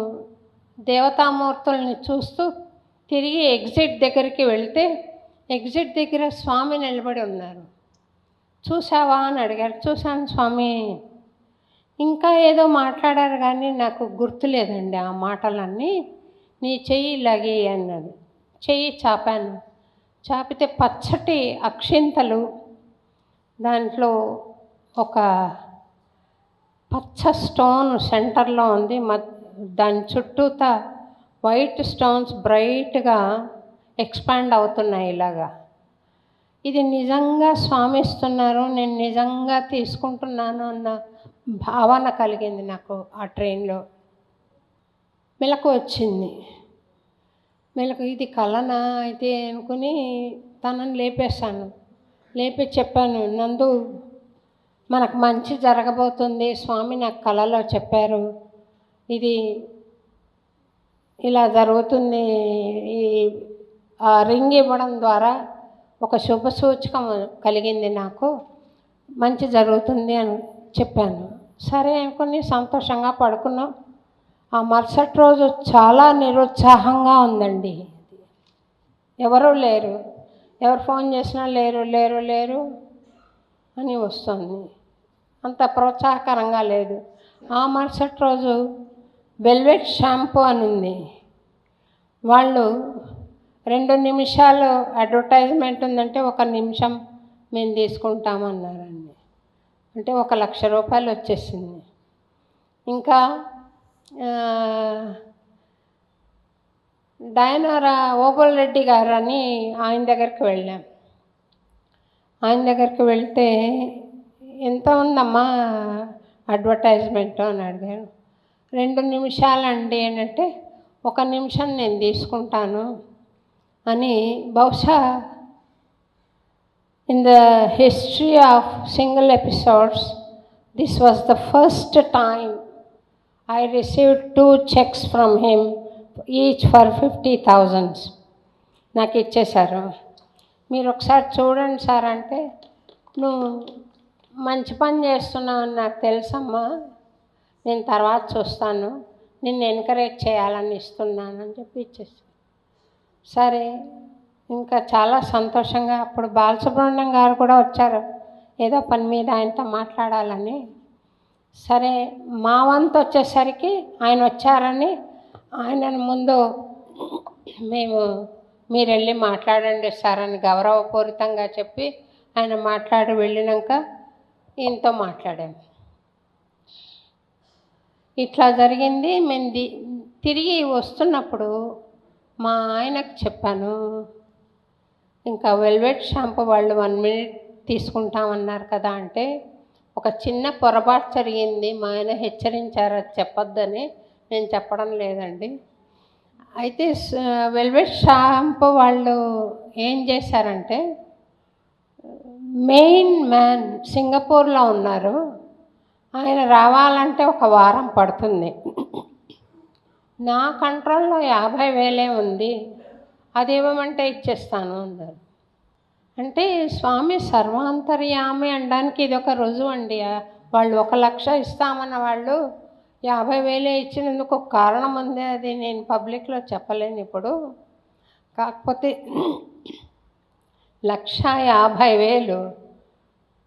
దేవతామూర్తుల్ని చూస్తూ తిరిగి ఎగ్జిట్ దగ్గరికి వెళ్తే ఎగ్జిట్ దగ్గర స్వామి నిలబడి ఉన్నారు. చూసావా అని అడిగారు. చూశాను స్వామి. ఇంకా ఏదో మాట్లాడారు కానీ నాకు గుర్తులేదండి ఆ మాటలన్నీ. నీ చెయ్యి ఇలాగి అన్నాడు. చెయ్యి చాపాను. చాపితే పచ్చటి అక్షింతలు, దాంట్లో ఒక పచ్చ స్టోన్ సెంటర్లో ఉంది. దాని చుట్టూతా వైట్ స్టోన్స్ బ్రైట్గా ఎక్స్పాండ్ అవుతున్నాయి ఇలాగా. ఇది నిజంగా స్వామి ఇస్తున్నారు, నేను నిజంగా తీసుకుంటున్నాను అన్న భావన కలిగింది నాకు ఆ ట్రైన్లో. మెలకు వచ్చింది. మెలకు ఇది కలనా అయితే అనుకుని తనని లేపేశాను. లేపి చెప్పాను, నందు మనకు మంచి జరగబోతుంది, స్వామి నాకు కలలో చెప్పారు, ఇది ఇలా జరుగుతుంది, ఈ రింగ్ ఇవ్వడం ద్వారా ఒక శుభ సూచకం కలిగింది, నాకు మంచి జరుగుతుంది అని చెప్పాను. సరే అనుకుని సంతోషంగా పడుకున్నాం. ఆ మరుసటి రోజు చాలా నిరుత్సాహంగా ఉందండి. ఎవరూ లేరు, ఎవరు ఫోన్ చేసినా లేరు లేరు లేరు అని వస్తుంది. అంత ప్రోత్సాహకరంగా లేదు. ఆ మరుసటి రోజు వెల్వెట్ షాంపూ అని ఉంది. వాళ్ళు 2 నిమిషాలు అడ్వర్టైజ్మెంట్ ఉందంటే 1 నిమిషం మేము తీసుకుంటామన్నారండి. అంటే 1,00,000 రూపాయలు వచ్చేసింది. ఇంకా డయనోరా ఓబుల్ రెడ్డి గారు అని ఆయన దగ్గరికి వెళ్ళాం. ఆయన దగ్గరికి వెళ్తే ఎంత ఉందమ్మా అడ్వర్టైజ్మెంట్ అని అడిగారు. 2 నిమిషాలండి అంటే 1 నిమిషం నేను తీసుకుంటాను అని. బహుశా in the history of single episodes this was the first time I received 2 checks from him, each for 50,000. నాకు ఇచ్చేశారు. మీరు ఒకసారి చూడండి సార్ అంటే, నువ్వు మంచి పని చేస్తున్నావు అని నాకు తెలుసమ్మా, నేను తర్వాత చూస్తాను, నిన్ను ఎంకరేజ్ చేయాలని ఇస్తున్నానని చెప్పి ఇచ్చేసాను. సరే, ఇంకా చాలా సంతోషంగా. అప్పుడు బాలసుబ్రహ్మణ్యం గారు కూడా వచ్చారు ఏదో పని మీద ఆయనతో మాట్లాడాలని. సరే, మా వంతు వచ్చేసరికి ఆయన వచ్చారని ఆయనను ముందు మీరు వెళ్ళి మాట్లాడండి సార్ అని గౌరవపూరితంగా చెప్పి ఆయన మాట్లాడి వెళ్ళినాక ఈయనతో మాట్లాడాము. ఇట్లా జరిగింది. మేము తిరిగి వస్తున్నప్పుడు మా ఆయనకు చెప్పాను, ఇంకా వెల్వెట్ షాంపూ వాళ్ళు 1 మినిట్ తీసుకుంటామన్నారు కదా అంటే, ఒక చిన్న పొరపాటు జరిగింది. మా ఆయన హెచ్చరించారు అది చెప్పొద్దని. నేను చెప్పడం లేదండి. అయితే వెల్వెట్ షాంపూ వాళ్ళు ఏం చేశారంటే, మెయిన్ మ్యాన్ సింగపూర్లో ఉన్నారు. ఆయన రావాలంటే 1 వారం పడుతుంది. నా కంట్రోల్లో 50,000 ఉంది, అది ఇవ్వమంటే ఇచ్చేస్తాను అన్నారు. అంటే స్వామి సర్వాంతర్యామి అనడానికి ఇది ఒక రుజువు అండి. వాళ్ళు 1,00,000 ఇస్తామన్న వాళ్ళు 50,000 ఇచ్చినందుకు ఒక కారణం ఉంది. అది నేను పబ్లిక్లో చెప్పలేను ఇప్పుడు. కాకపోతే 1,50,000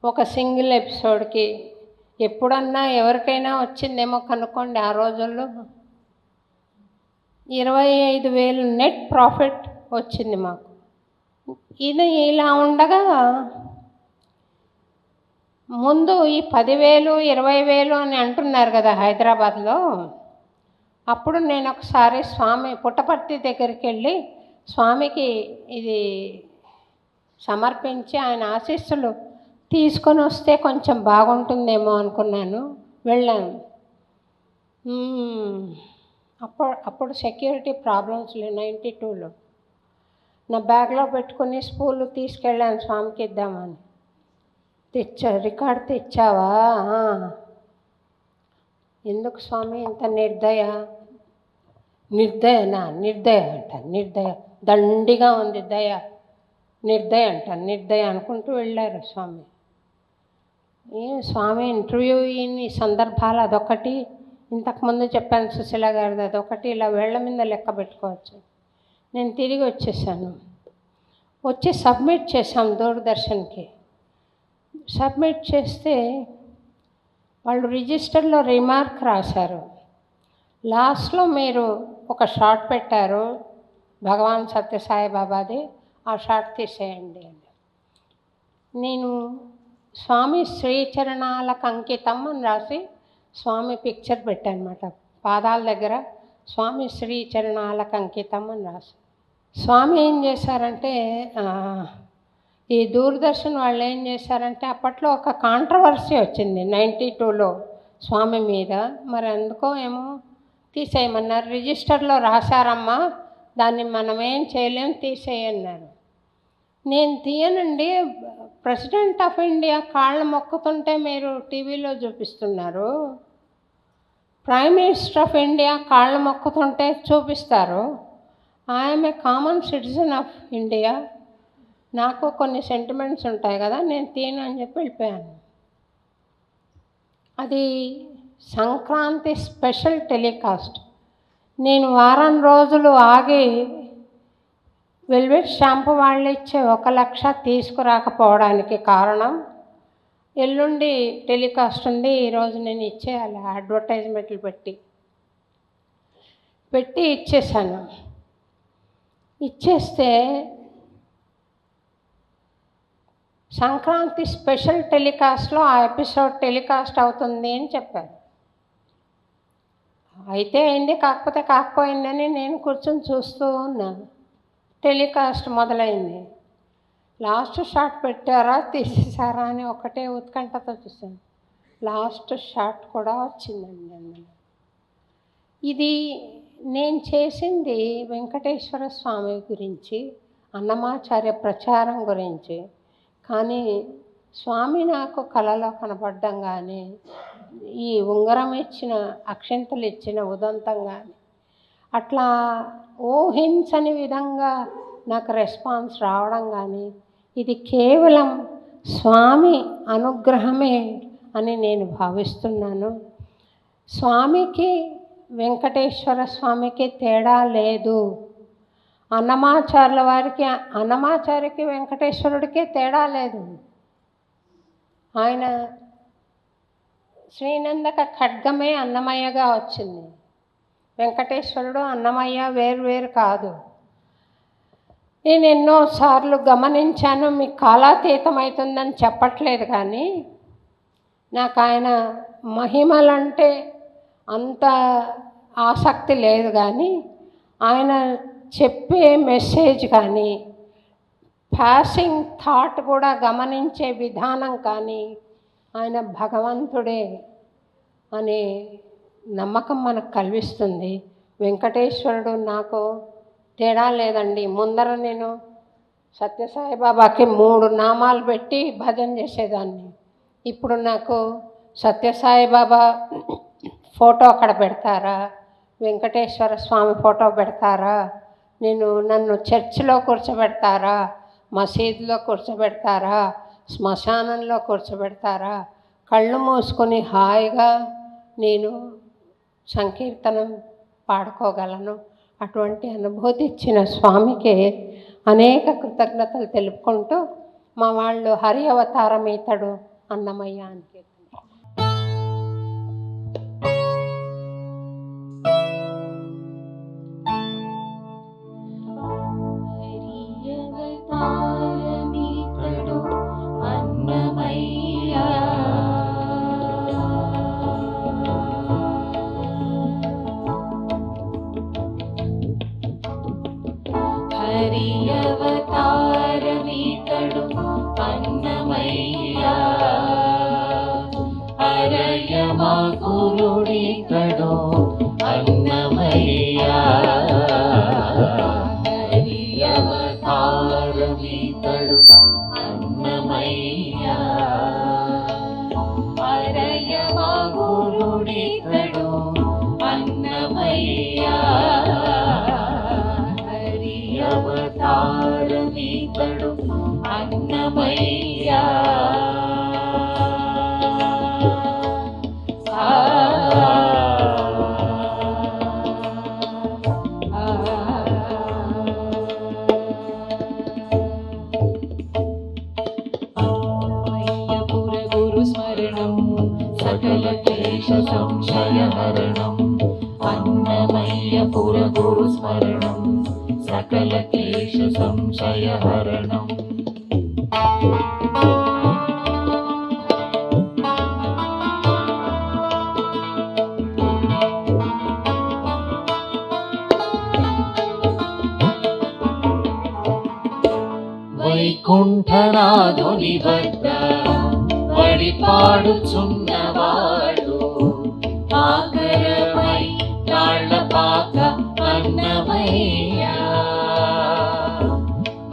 ఒక సింగిల్ ఎపిసోడ్కి ఎప్పుడన్నా ఎవరికైనా వచ్చిందేమో కనుక్కోండి. ఆ రోజుల్లో 25,000 నెట్ ప్రాఫిట్ వచ్చింది మాకు. ఇది ఇలా ఉండగా ముందు ఈ 10,000 20,000 అని అంటున్నారు కదా హైదరాబాద్లో. అప్పుడు నేను ఒకసారి స్వామి పుట్టపర్తి దగ్గరికి వెళ్ళి స్వామికి ఇది సమర్పించి ఆయన ఆశీస్సులు తీసుకొని వస్తే కొంచెం బాగుంటుందేమో అనుకున్నాను. వెళ్ళాను. అప్పుడు సెక్యూరిటీ ప్రాబ్లమ్స్ లేవు. 92లో నా బ్యాగ్లో పెట్టుకుని స్పూన్లు తీసుకెళ్ళాను స్వామికి ఇద్దామని. రికార్డు తెచ్చావా? ఎందుకు స్వామి ఇంత నిర్దయనా? నిర్దయ అంట. నిర్దయ దండిగా ఉంది దయ. నిర్దయ అంట. నిర్దయ అనుకుంటూ వెళ్ళారు స్వామి. స్వామి ఇంటర్వ్యూ ఈ సందర్భాలు అదొకటి, ఇంతకుముందు చెప్పాను సుశీల గారిది అదొకటి, ఇలా వేళ్ల మీద లెక్క పెట్టుకోవచ్చు. నేను తిరిగి వచ్చేసాను. వచ్చి సబ్మిట్ చేశాం దూరదర్శన్కి. సబ్మిట్ చేస్తే వాళ్ళు రిజిస్టర్లో రిమార్క్ రాశారు, లాస్ట్లో మీరు ఒక షాట్ పెట్టారు భగవాన్ సత్యసాయి బాబాది, ఆ షాట్ తీసేయండి అని. నేను స్వామి శ్రీచరణాలకు అంకితం అని రాసి స్వామి పిక్చర్ పెట్టాను అన్నమాట. పాదాల దగ్గర స్వామి శ్రీచరణాలకు అంకితం అని రాసి. స్వామి ఏం చేశారంటే, ఈ దూరదర్శన్ వాళ్ళు ఏం చేశారంటే, అప్పట్లో ఒక కాంట్రవర్సీ వచ్చింది 92లో స్వామి మీద. మరి అందుకో ఏమో తీసేయమన్నారు. రిజిస్టర్లో రాశారమ్మా, దాన్ని మనం ఏం చేయలేం, తీసేయన్నారు. నేను తీయనండి, ప్రెసిడెంట్ ఆఫ్ ఇండియా కాళ్ళు మొక్కుతుంటే మీరు టీవీలో చూపిస్తున్నారు, ప్రైమ్ మినిస్టర్ ఆఫ్ ఇండియా కాళ్ళు మొక్కుతుంటే చూపిస్తారు. I'm a common citizen of India, నాకు కొన్ని సెంటిమెంట్స్ ఉంటాయి కదా, నేను తీయను అని చెప్పి వెళ్ళిపోయాను. అది సంక్రాంతి స్పెషల్ టెలికాస్ట్. నేను వారం రోజులు ఆగి వెల్వెట్ షాంపూ వాళ్ళు ఇచ్చే 1,00,000 తీసుకురాకపోవడానికి కారణం, ఎల్లుండి టెలికాస్ట్ ఉంది, ఈరోజు నేను ఇచ్చేయాలి అడ్వర్టైజ్మెంట్లు పెట్టి ఇచ్చేసాను. ఇచ్చేస్తే సంక్రాంతి స్పెషల్ టెలికాస్ట్లో ఆ ఎపిసోడ్ టెలికాస్ట్ అవుతుంది అని చెప్పారు. అయితే అయింది, కాకపోతే కాకపోయిందని నేను కూర్చొని చూస్తూ ఉన్నాను. టెలికాస్ట్ మొదలైంది. లాస్ట్ షాట్ పెట్టారా తీసేసారా అని ఒకటే ఉత్కంఠతో చూశాను. లాస్ట్ షాట్ కూడా వచ్చిందండి అందులో. ఇది నేను చేసింది వెంకటేశ్వర స్వామి గురించి, అన్నమాచార్య ప్రచారం గురించి. కానీ స్వామి నాకు కలలో కనపడ్డం కానీ, ఈ ఉంగరం ఇచ్చిన అక్షంతలు ఇచ్చిన ఉదంతం కానీ, అట్లా ఊహించని విధంగా నాకు రెస్పాన్స్ రావడం కానీ, ఇది కేవలం స్వామి అనుగ్రహమే అని నేను భావిస్తున్నాను. స్వామికి వెంకటేశ్వర స్వామికి తేడా లేదు. అన్నమాచార్యుల వారికి, అన్నమాచార్యకి వెంకటేశ్వరుడికి తేడా లేదు. ఆయన శ్రీనందక ఖడ్గమే అన్నమయ్యగా వచ్చింది. వెంకటేశ్వరుడు అన్నమయ్య వేరు కాదు. నేను ఎన్నోసార్లు గమనించాను, మీకు కాలాతీతం అవుతుందని చెప్పట్లేదు, కానీ నాకు ఆయన మహిమలంటే అంత ఆసక్తి లేదు. కానీ ఆయన చెప్పే మెసేజ్ కానీ పాసింగ్ థాట్ కూడా గమనించే విధానం కానీ ఆయన భగవంతుడే అనే నమ్మకం మనకు కలిగిస్తుంది. వెంకటేశ్వరుడు నాకు తేడా లేదండి. ముందర నేను సత్యసాయిబాబాకి 3 నామాలు పెట్టి భజన చేసేదాన్ని. ఇప్పుడు నాకు సత్యసాయిబాబా ఫోటో అక్కడ పెడతారా, వెంకటేశ్వర స్వామి ఫోటో పెడతారా, నన్ను చర్చిలో కూర్చోబెడతారా, మసీదులో కూర్చోబెడతారా, శ్మశానంలో కూర్చోబెడతారా, కళ్ళు మూసుకొని హాయిగా నేను సంకీర్తనం పాడుకోగలను. అటువంటి అనుభూతి ఇచ్చిన స్వామికి అనేక కృతజ్ఞతలు తెలుపుకుంటూ మా వాళ్ళు హరి అవతారం ఇతడు అన్నమయ్య అని హరియవతారమితడు అన్నమయ్య హరియవతారమితడు అన్నమయ్య హరయమగురుడితడు అన్నమయ్య హరియవతారమితడు అన్నమయ్య హరయమగురుడితడు అన్నమయ్య హరియవతారమితడు అన్నమయ్య సకల క్లేశ సంశయహరణం అన్నమయ్య పురగురు స్మరణం సకల క్లేశ సంశయహరణం వైకుంఠనాథుని వద్ద వడిపాడుచున్నవాడు ఆకరమై తాళ్ళపాక అన్నమయ్య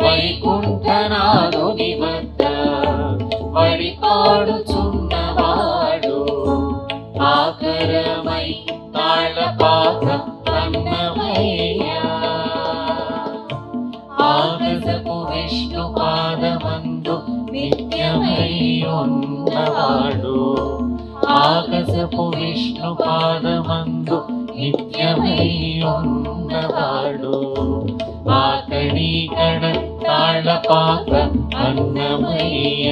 వైకుంఠనాథుని వద్ద వడిపాడుచున్నవాడు ఆకరమై తాళ్ళపాక అన్నమయ్య ఆకాశపు విష్ణు పాదమందు నిత్యమై ఉన్నవాడు ఆకాశపు విష్ణు పాదమందు నిత్యమై ఉన్నవాడు ఆకడీకడ తాళపాక అన్నమయ్య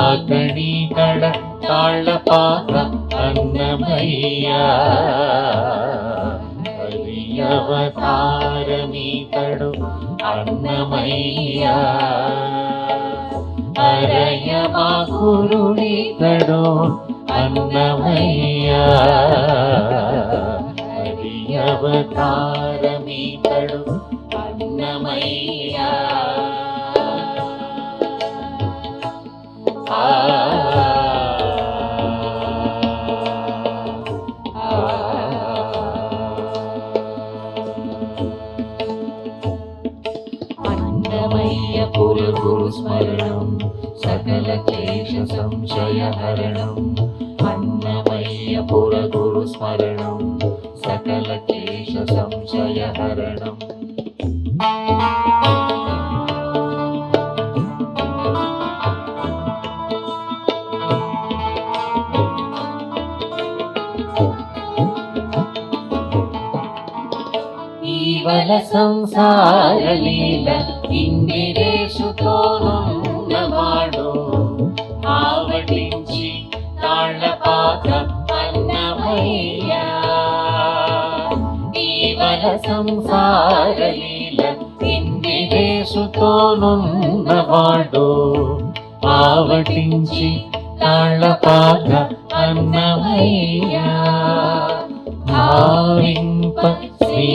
ఆకడీకడ తాళపాక అన్నమయ్య హరియవతారమితడు అన్నమయ్య హరయమగురుడితడు అన్నమయ్య హరియవతారమితడు అన్నమయ్య అన్నమయ్య పురగురు స్మరణం సకల క్లేశ సంశయహరణం అన్నమయ్య పురగురు స్మరణం సకల క్లేశ సంశయహరణం ఈవల సంసార లీల ఇందిరేశుతోనున్నవాడు ఆవటించి తాళ్ళపాక అన్నమయ్య ఈవల సంసార లీల ఇందిరేశుతోనున్నవాడు ఆవటించి తాళ్ళపాక అన్నమయ్య భావింప శ్రీ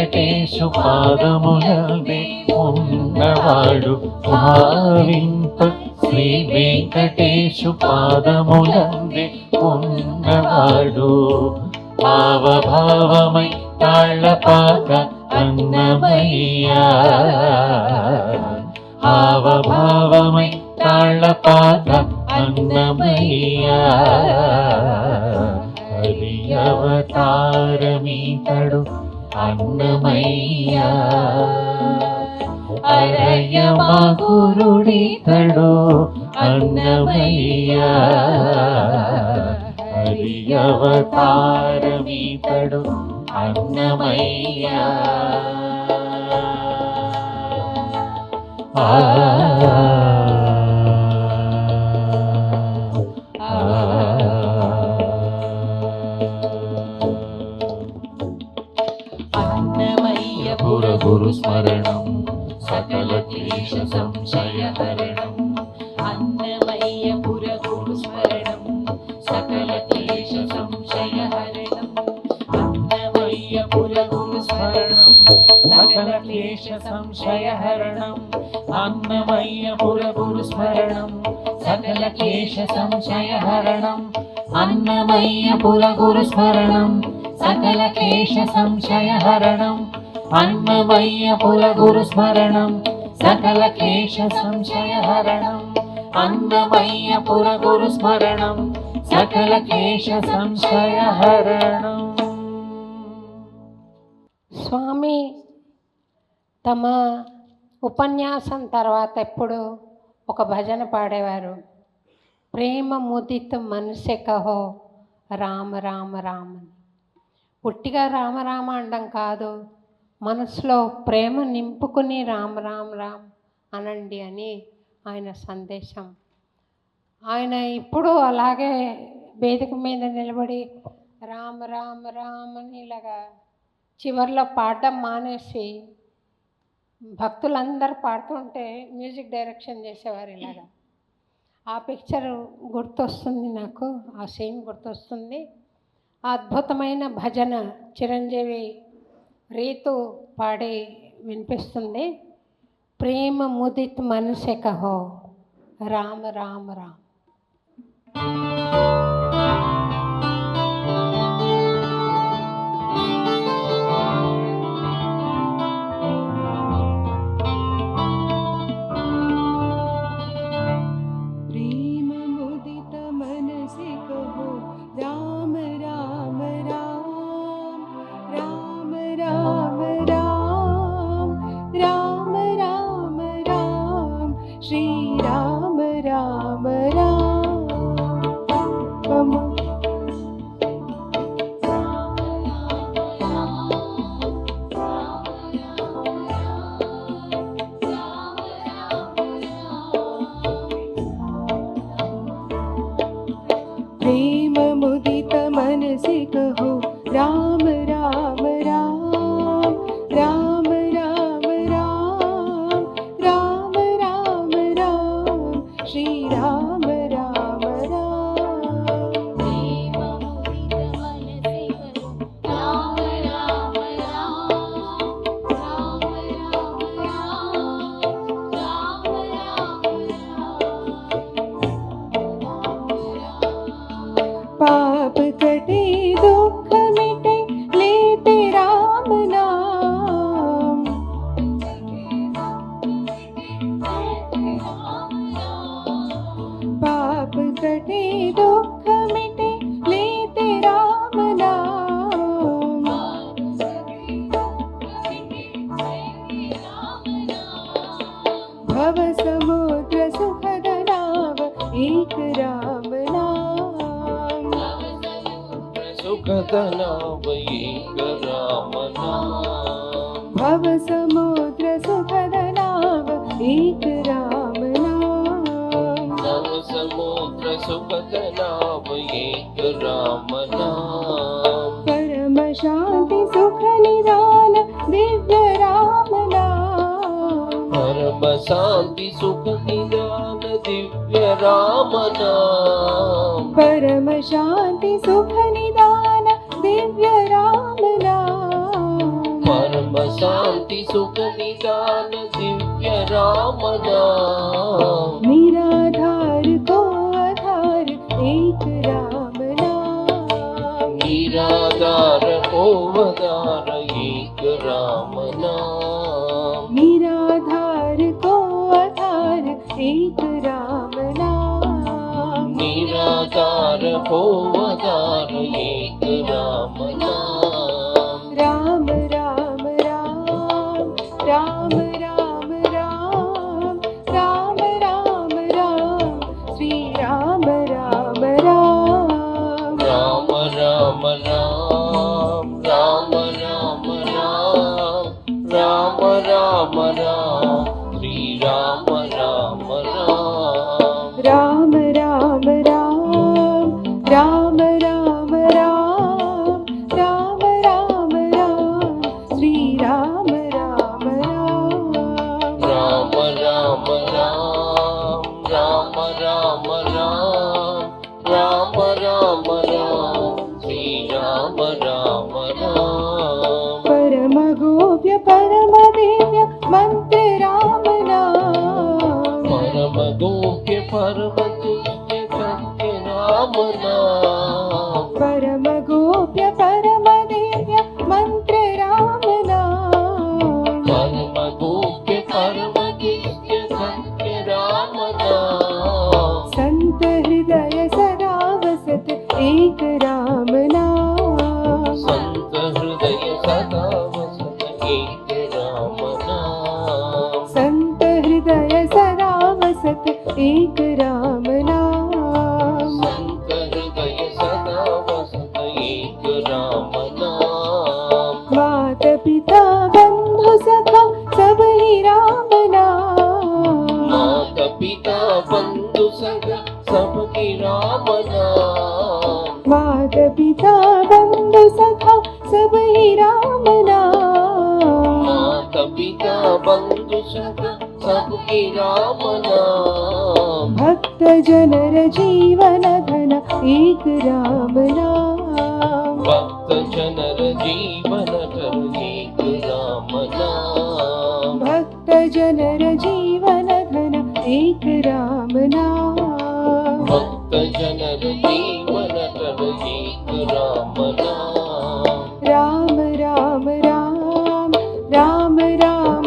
వెంకటేశు పాదములందే ఉన్నవాడు భావింప శ్రీ వెంకటేశు పాదములందే ఉన్నవాడు భావభావమై తాళ్ళపాక అన్నమయ్యా భావభావమై తాళ్ళపాక అన్నమయ్యా హరి అవతారమీతడు అన్నమయ్యా అరయ మగురుడితడు అన్నమయ్యా హరి అవతారమీతడు అన్నమయ్యా అన్నమయ్య గురు స్మరణం సకల క్లేశ సంశయహరణం అన్నమయ్య గురు స్మరణం సకల క్లేశ సంశయహరణం అన్నమయ్య గురు స్మరణం సకల క్లేశ సంశయహరణం అన్నమయ్య గురు స్మరణం సకల క్లేశ సంశయహరణం అన్నమయ్య గురు స్మరణం సకల క్లేశ సంశయహరణం అన్నమయ్య గురు స్మరణం సకల క్లేశ సంశయహరణం అన్నమయ్య గురు స్మరణం సకల క్లేశ సంశయహరణం. స్వామి తమ ఉపన్యాసం తర్వాత ఎప్పుడు ఒక భజన పాడేవారు. ప్రేమ ముదిత మనసే కహో రామ రామ రామ. పుట్టిగా రామ రామ అనడం కాదు, మనసులో ప్రేమ నింపుకుని రామ రామ రామ అనండి అని ఆయన సందేశం. ఆయన ఇప్పుడు అలాగే వేదిక మీద నిలబడి రామ రామ రామ అని ఇలాగా చివరిలో పాడడం మానేసి భక్తులందరూ పాడుతుంటే మ్యూజిక్ డైరెక్షన్ చేసేవారు ఇలాగా. ఆ పిక్చర్ గుర్తొస్తుంది నాకు, ఆ సీన్ గుర్తొస్తుంది. ఆ అద్భుతమైన భజన చిరంజీవి రీతు పాడి వినిపిస్తుంది. ప్రేమ ముదిత్ మనసే కహో రామ రామ రామ. प्रेम मुदित मनसि कहो राम राम राम राम राम राम राम राम राम श्री राम राम राम. प्रेम मुदित मनसि कहो राम राम राम राम राम राम पाप कटे दुख मिटे लेते राम नाम. पाप कटे दुख मिटे लेते राम नाम. भव समुद्र सुखद नाव एक राम नाम. सुखद नाम एक राम नाम. भव समुद्र सुखद नाव एक राम नाम. नव समुद्र सुखद नाम एक राम नाम. परम शांति सुख निदान दिव्य राम नाम. परम शांति सुख निदान दिव्य राम नाम. परम शांति सुख निदान दिव्य राम नाम. परम शांति सुख निदान दिव्य राम नाम। निराधार को आधार एक राम नाम। निराधार को आधार एक राम नाम। निराधार को आधार एक राम नाम। निराधार को आधार एक राम नाम। राम राम राम राम राम राम राम राम राम श्री राम राम राम। राम राम राम राम राम राम राम राम राम श्री राम राम राम। राम राम राम राम राम राम राम राम राम श्री राम राम राम। राम राम राम राम राम राम राम राम राम श्री राम राम राम। परम गोप्य परम दिव्य मंत्र राम नाम। परम गोप्य परम दिव्य सत्य राम नाम। परम गोप्य परम दिव्य मंत्र राम नाम। परम गोप्य परम दिव्य सत्य राम नाम। संत हृदय सदा वसत एक राम नाम। संत हृदय सदा वसत एक राम नाम। संत हृदय सदा वसत एक राम नाम। संत हृदय सदा वसत एक राम नाम। मात पिता बंधु सखा सब ही राम नाम। माता पिता बंधु सगा सबके राम नाम। मात पिता बंधु सखा सब ही राम नाम। माता पिता बंधु सगा सबके राम नाम। भक्त जनर जीवन धन एक राम नाम। भक्त जनर जीवन धन एक राम नाम। भक्त जनर जीवन धन एक राम नाम। भक्त जनर जीवन धन एक राम नाम। राम राम राम राम राम राम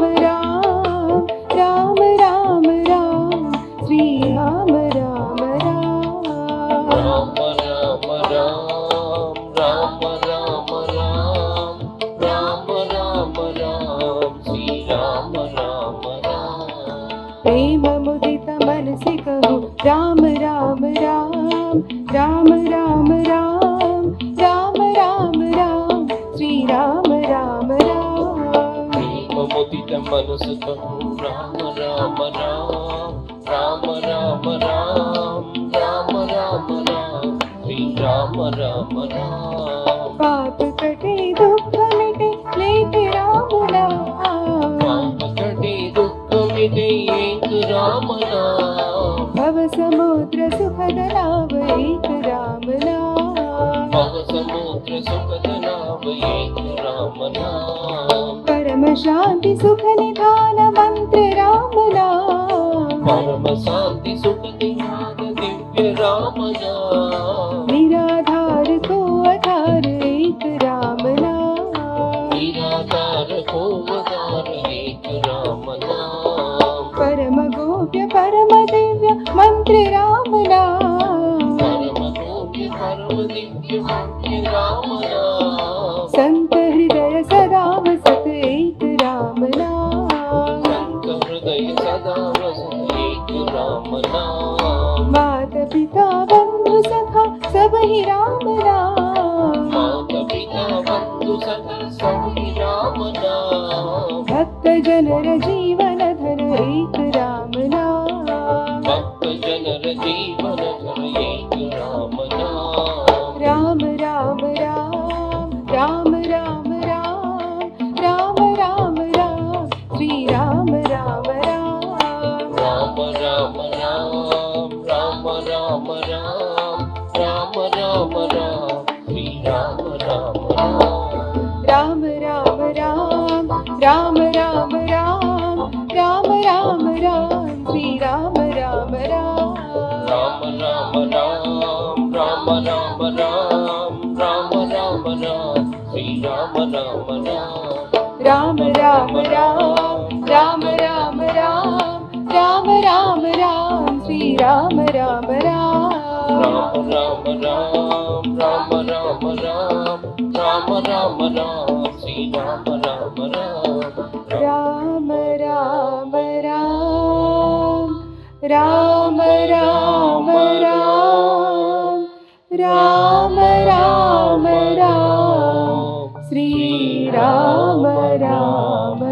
राम राम राम श्री राम राम राम। राम राम राम राम राम राम राम राम राम श्री राम राम राम। प्रेम मुदित मन से कहूँ राम राम राम राम राम राम राम राम राम श्री राम राम राम। प्रेम मुदित मनस कहूँ राम राम राम राम राम राम राम राम राम श्री राम राम राम। पाप कटे दुख मिटे लेते राम नाम। पाप कटे दुख मिटे एक राम नाम। भव समुद्र सुखद नाव एक राम नाम। भव समुद्र सुखद नाम एक राम नाम। परम शांति सुख निधान मंत्र राम नाम। परम शांति सुख निधान दिव्य राम नाम। निराधार को आधार एक राम नाम। निराधार को आधार एक राम नाम। परम गोप्य परम दिव्य मंत्र राम नाम। परम गोप्य परम दिव्य मंत्र राम नाम। संत हृदय सदा वसत एक राम नाम। संत हृदय सदा वसत एक राम नाम। मात पिता बंधु सखा सब ही राम नाम। माता पिता बंधु सगा सबके राम नाम। भक्त जनर जीवन धन एक राम नाम। भक्त जनर जीवन धन एक राम नाम। Ram Ram Ram Ram Ram Ram Ram Ram Ram Shri Ram Ram Ram. Ram Ram Ram Ram Ram Ram Ram Ram Ram Shri Ram Ram Ram. Ram Ram Ram Ram Ram Ram Ram Ram Ram Ram Ram Shri Ram Ram Ram Ram Ram Ram Ram Ram Ram Ram Ram Shri Ram Ram Ram Ram Ram Ram Ram Ram Ram Ram Ram Shri Ram Ram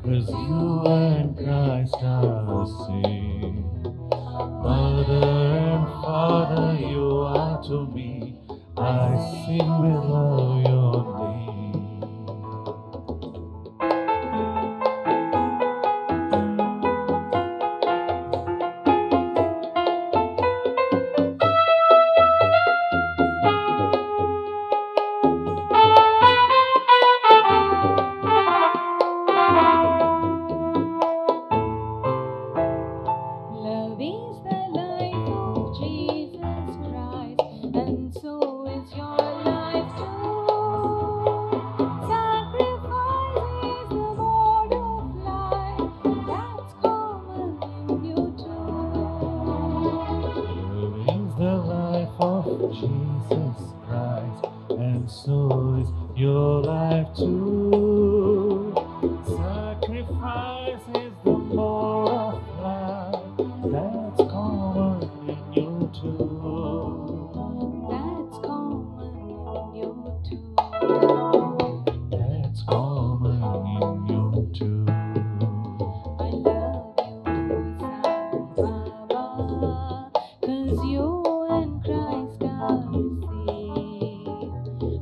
Cause you and Christ are same. Mother and Father, you are to me. I sing with love your name. Jesus Christ, and so is your life too. Sacrifice is the mode of life that's common in you too. That's common in you too. That's common in you too. I love you, Sai Baba, 'cause you and Christ are same.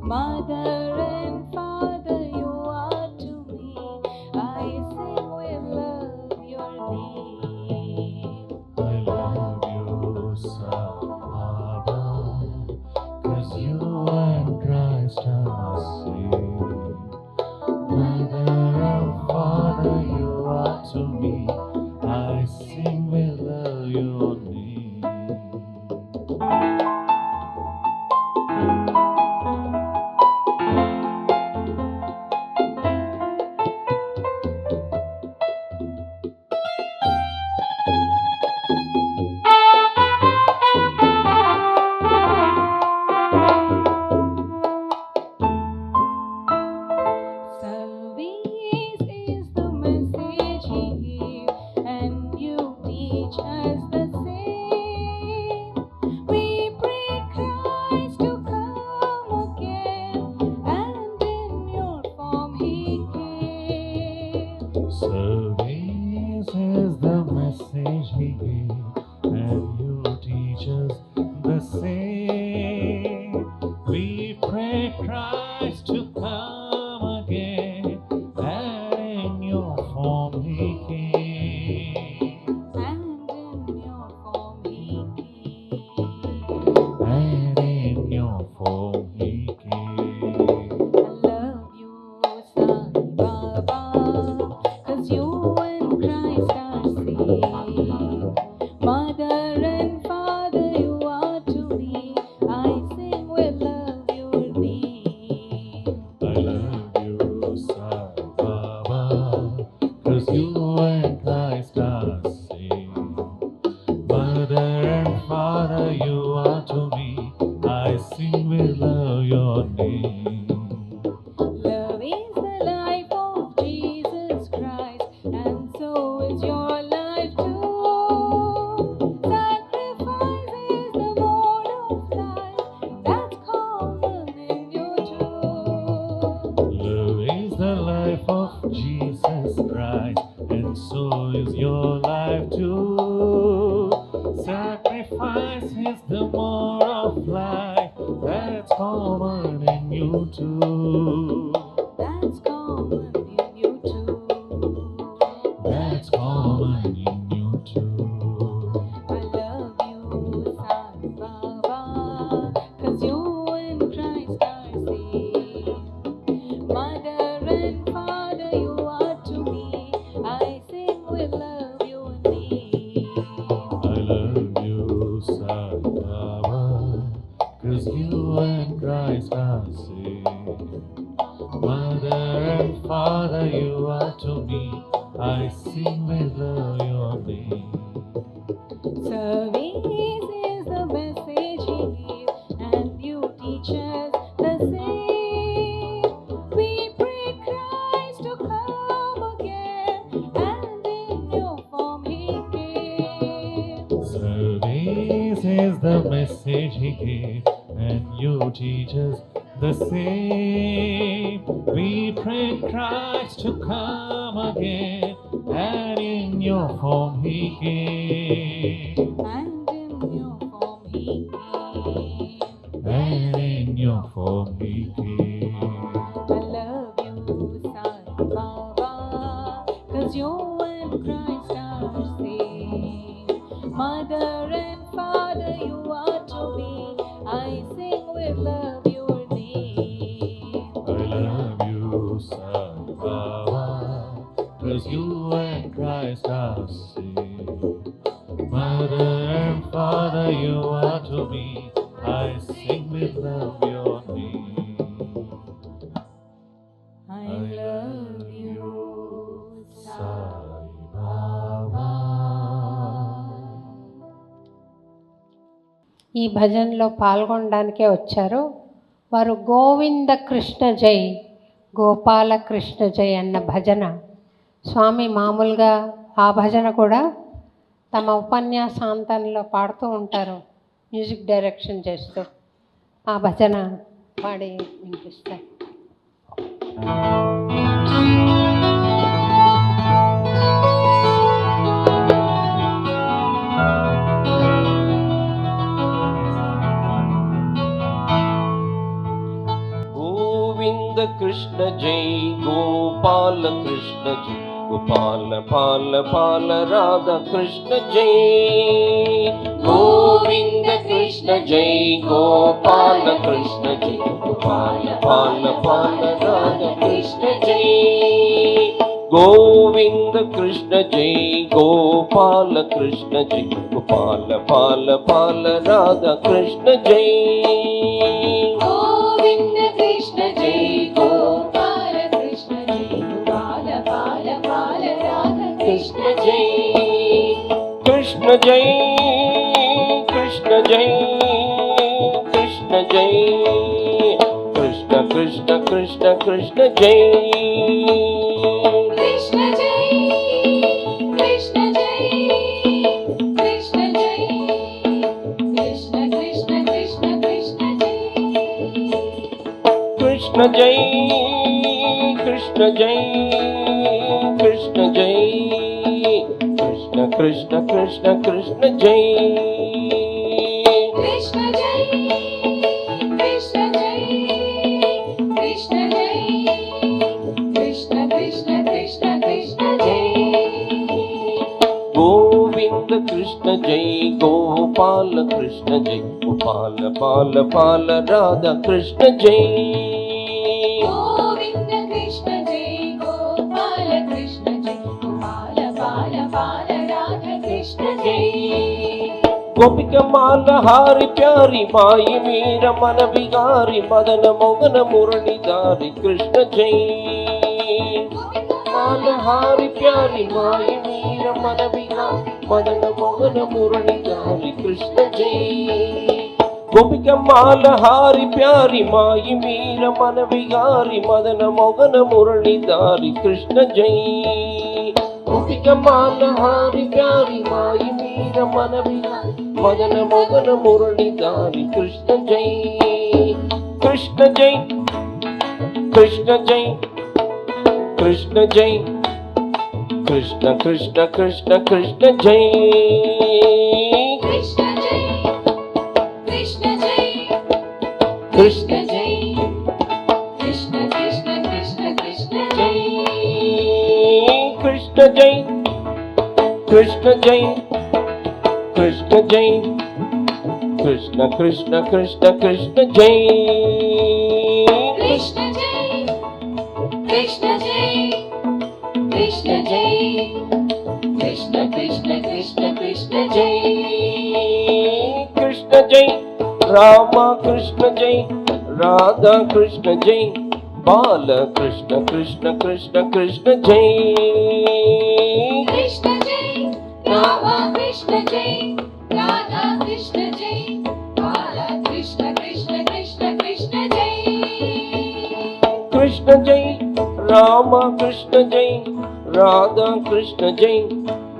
Mother and Father, you are to me. I sing with love your name. I love you, Baba, 'cause you and Christ are same. Mother and Father, you are to me. I sing with love your name. Service is the message he gave, and you teach us the same. We pray Christ to come again, and in your form he came. Service is the message he gave, and you teach us the same. We pray Christ to come again, and in your form he came. And in your form he came. And in your form he came. I love you, Sai Baba, 'cause you and Christ are same. Mother and Father, you are to me. I sing with love your name. I love you, Sai Baba, 'cause you and Christ are same. Mother and Father, you are to me. I sing with love your name. Love is the life of Jesus Christ, and so is your life too. Sacrifice is the mode of life that's common in you too. Love is the life of Jesus Christ, so is your life too. Sacrifice is the more of life that's common in you too. That's common in you too. That's common in you too. I love you, Sai Baba, 'cause you and Christ are same. Mother and father you are to me. I sing with love your name. I love you, Sai Baba, 'cause you and Christ are same. Mother and father you are to me. I sing with love your name. Service is the message he gave, and you teach us the same. We pray Christ to come again, and in your form he came. Service is the message he gave, and you teach us the same. We pray Christ to come again, and in your form he came. And in your form he came. And in your form he came. I love you, Sai Baba, 'cause you and Christ are same. Mother and father you are to me. I sing with love your name. I love you, Sai Baba, 'cause you and Christ are same. Mother and father you are to me. I sing with love your name. I love you, Sai Baba. ఈ భజనలో పాల్గొనడానికే వచ్చారు. వారు గోవింద కృష్ణ జై, గోపాల కృష్ణ జై అన్న భజన స్వామి మామూలుగా ఆ భజన కూడా తమ ఉపన్యాసాంతంలో పాడుతూ ఉంటారు, మ్యూజిక్ డైరెక్షన్ చేస్తూ ఆ భజన పాడి వినిపిస్తారు. గోవింద కృష్ణ జై, గోపాల కృష్ణ జై, గోపాల పాల పాల రాధా కృష్ణ జై. గోవింద కృష్ణ జై, గోపాల కృష్ణ జై, గోపాల పాల పాల రాధా కృష్ణ జై. గోవింద కృష్ణ జై, గోపాల కృష్ణ జై, గోపాల పాల పాల రాధా కృష్ణ జై. గోవింద కృష్ణ జై, గోపాల కృష్ణ జై, గోపాల పాల పాల రాధ కృష్ణ జై. కృష్ణ జై, కృష్ణ జై, కృష్ణ జై. కృష్ణ కృష్ణ కృష్ణ కృష్ణ జై. కృష్ణ జై, కృష్ణ జై, కృష్ణ జై, కృష్ణ కృష్ణ కృష్ణ కృష్ణ జై. కృష్ణ జై, కృష్ణ జై, కృష్ణ జై. కృష్ణ కృష్ణ కృష్ణ కృష్ణ జై. కృష్ణ జై, కృష్ణ జై, కృష్ణ జై, కృష్ణ కృష్ణ కృష్ణ కృష్ణ జై. గోవింద కృష్ణ జై, గోపాల కృష్ణ జై, గోపాల పాల పాల రాధా కృష్ణ జై. గోవింద కృష్ణ జై, గోపాల కృష్ణ జై, గోపాల పాల పాల రాధ కృష్ణ జై. గోపిక మాల హారి ప్యారి మాయి మీర మన విహారి మదన మోగన మురళిదారి కృష్ణ జై. మాల హారి ప్యారి మాయి మీర మన విహారి మదన మోగన మురళిదారి కృష్ణ జై. గోపిక మాల హారి ప్యారి మాయి మీర మన విహారి మదన మోగన మురళిదారి కృష్ణ జై. గోపిక మాల హారి ప్యారి మాయి మీర మన విహారి మదన మోగన మురళిదారి కృష్ణ జై. కృష్ణ జై, కృష్ణ జై, కృష్ణ జై, కృష్ణ కృష్ణ కృష్ణ కృష్ణ జై కృష్ణ జై కృష్ణ జై కృష్ణ జై కృష్ణ కృష్ణ కృష్ణ కృష్ణ జై కృష్ణ జై కృష్ణ జై కృష్ణ జై కృష్ణ కృష్ణ కృష్ణ కృష్ణ జై కృష్ణ జై కృష్ణ జై కృష్ణ జై కృష్ణ కృష్ణ కృష్ణ కృష్ణ జై కృష్ణ జై రామ కృష్ణ జై రాధా కృష్ణ జై బాల కృష్ణ కృష్ణ కృష్ణ కృష్ణ జై కృష్ణ జై రామ కృష్ణ జై రాధా కృష్ణ జై బాల కృష్ణ కృష్ణ కృష్ణ కృష్ణ జై కృష్ణ జై రామ కృష్ణ జై రాధా కృష్ణ జై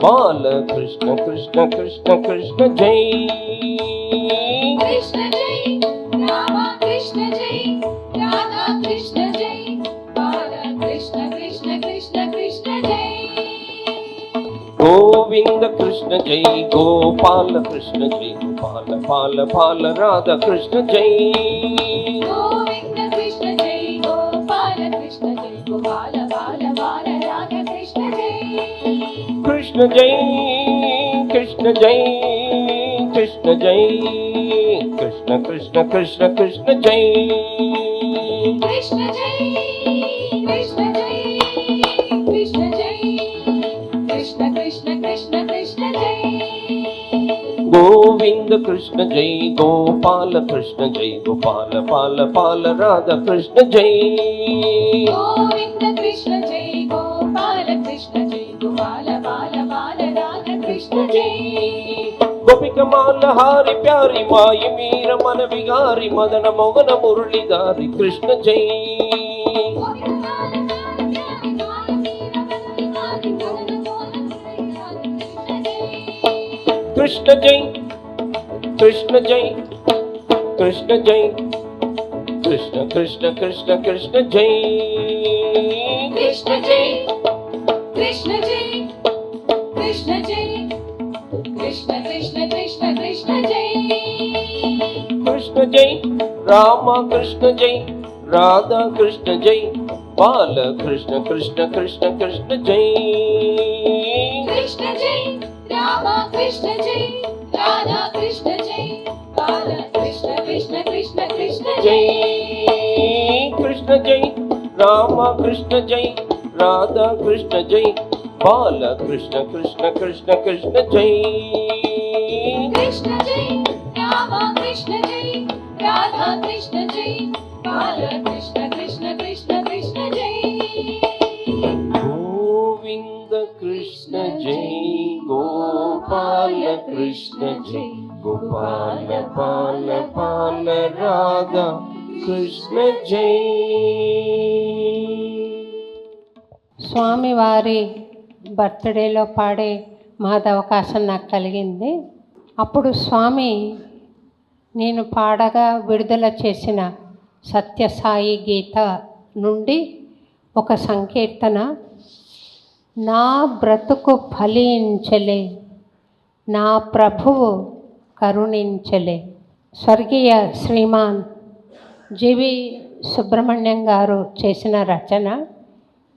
బాల కృష్ణ కృష్ణ కృష్ణ కృష్ణ జై కృష్ణ జై రామ కృష్ణ జై రాధా కృష్ణ జై బాల కృష్ణ కృష్ణ కృష్ణ కృష్ణ జై గోవింద కృష్ణ జై గోపాల కృష్ణ జై గోపాల పాల పాల రాధా కృష్ణ జై గోవింద కృష్ణ జై గోపాల కృష్ణ జై గోపాల బాల బాల రాధా కృష్ణ జై కృష్ణ జై కృష్ణ జై కృష్ణ జై కృష్ణ కృష్ణ కృష్ణ కృష్ణ జై కృష్ణ జై కృష్ణ జై కృష్ణ జై కృష్ణ కృష్ణ కృష్ణ కృష్ణ జై గోవింద కృష్ణ జై గోపాల కృష్ణ జై గోపాల పాల పాల రాధా కృష్ణ జై గోవింద కృష్ణ జై గోపాల కృష్ణ జై గోపాల బాల బాల రాధా కృష్ణ జై గోపిక మాల హారి ప్యారి మాయి మీర మన విగారి మదన మోగన మురళిదారి కృష్ణ జై కృష్ణ జై కృష్ణ జై కృష్ణ జై కృష్ణ కృష్ణ కృష్ణ కృష్ణ జై కృష్ణ జై కృష్ణ జై కృష్ణ జై కృష్ణ కృష్ణ కృష్ణ కృష్ణ జై కృష్ణ జై రామ కృష్ణ జై రాధా కృష్ణ జై బాల కృష్ణ కృష్ణ కృష్ణ కృష్ణ జై కృష్ణ జై రామ కృష్ణ జై రాధా కృష్ణ జై బాల కృష్ణ కృష్ణ కృష్ణ కృష్ణ జై జై కృష్ణ జై రామ కృష్ణ జై రాధా కృష్ణ జై బాల కృష్ణ కృష్ణ కృష్ణ కృష్ణ జై కృష్ణ జై రామ కృష్ణ జై రాధా కృష్ణ జై బాల కృష్ణ కృష్ణ కృష్ణ కృష్ణ జై గోవింద కృష్ణ జై గోపాల కృష్ణ జై గోపాల పాల పాల రాధా కృష్ణ జై స్వామివారి బర్త్డేలో పాడే మహదవకాశం నాకు కలిగింది. అప్పుడు స్వామి నేను పాడగా విడుదల చేసిన సత్యసాయి గీత నుండి ఒక సంకీర్తన, నా బ్రతుకు ఫలించలే నా ప్రభువు కరుణించలే. స్వర్గీయ శ్రీమాన్ జీవి సుబ్రహ్మణ్యం గారు చేసిన రచన.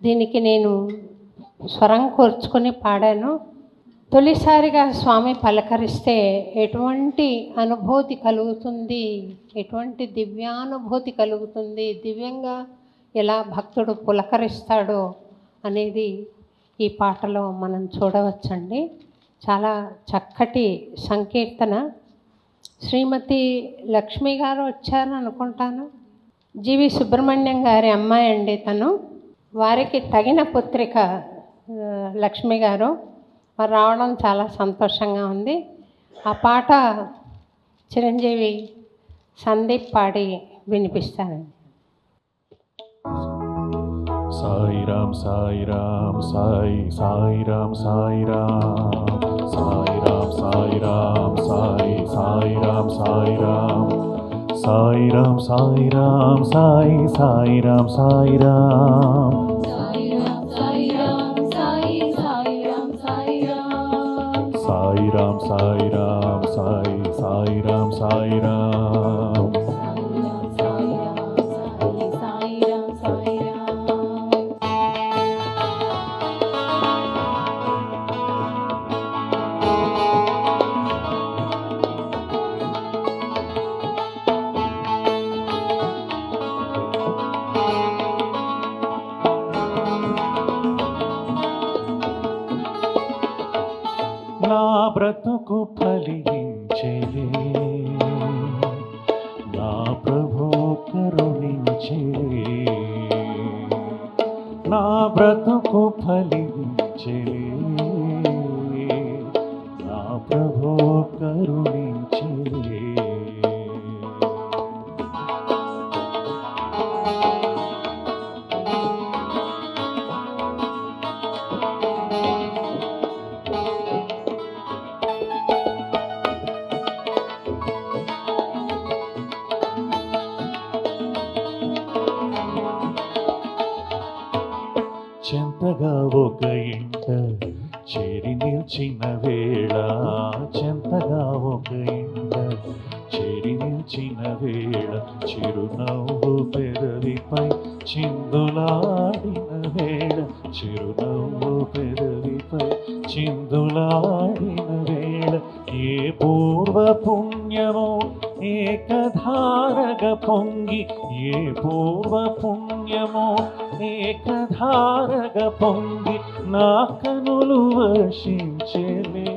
దీనికి నేను స్వరం కూర్చుకొని పాడాను. తొలిసారిగా స్వామి పలకరిస్తే ఎటువంటి అనుభూతి కలుగుతుంది, ఎటువంటి దివ్యానుభూతి కలుగుతుంది, దివ్యంగా ఎలా భక్తుడు పులకరిస్తాడో అనేది ఈ పాటలో మనం చూడవచ్చండి. చాలా చక్కటి సంకీర్తన. శ్రీమతి లక్ష్మి గారు వచ్చారు అనుకుంటాను. జీవి సుబ్రహ్మణ్యం గారి అమ్మాయి అండి తను. వారికి తగిన పుత్రిక లక్ష్మి గారు. వారు రావడం చాలా సంతోషంగా ఉంది. ఆ పాట చిరంజీవి సందీప్ పాడి వినిపిస్తానండి. Sai Ram, Sai Ram, Sai, Sai Ram, Sai Ram, Sai Ram, Sai Ram, Sai, Sai Ram, Sai Ram, Sai Ram, Sai Ram, Sai, Sai Ram, Sai Ram. Sai Ram, Sai Ram, Sai, Sai Ram, Sai Ram, Sai, Sai Ram, Sai Ram. నా బ్రతుకు ఫలించెలే, నా ప్రభు కరుణించెలే. నా బ్రతుకు ఫలించెలే, నా ప్రభు కరుణించెలే. చెంతగా ఒక ఇంట చేరి నిల్చిన వేళ, చెంతగా ఒక ఇంట చేరి నిల్చిన వేళ, చిరునవ్వు పెదవిపై చిందులాడిన వేళ, చిరునవ్వు పెదవిపై చిందులాడిన వేళ, ఏ పూర్వ పుణ్యమో ఏకధారగ పొంగి, ఏ పూర్వ పుణ్యమో ఏకధారగ పొంగి, నా కనులు వర్షించెలే,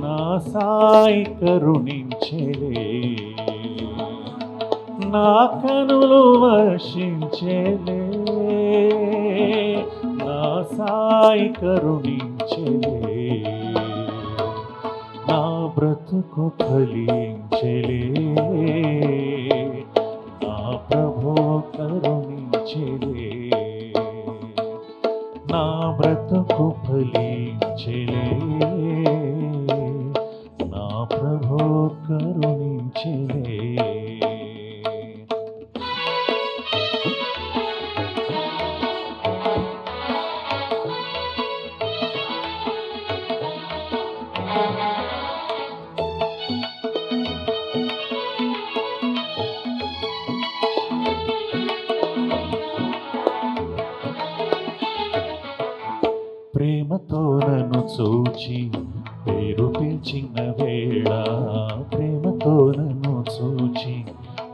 నా సాయి కరుణించెలే. నా కనులు వర్షించెలే, నా సాయి కరుణించెలే. నా బ్రతుకు ఫలించెలే, నా ప్రభు కరుణించెలే. నా బ్రతుకు ఫలించెలే, నా ప్రభు కరుణించెలే. ప్రేమతో నన్ను చూచి పేరు పిలిచిన వేళ, ప్రేమతో నన్ను చూచి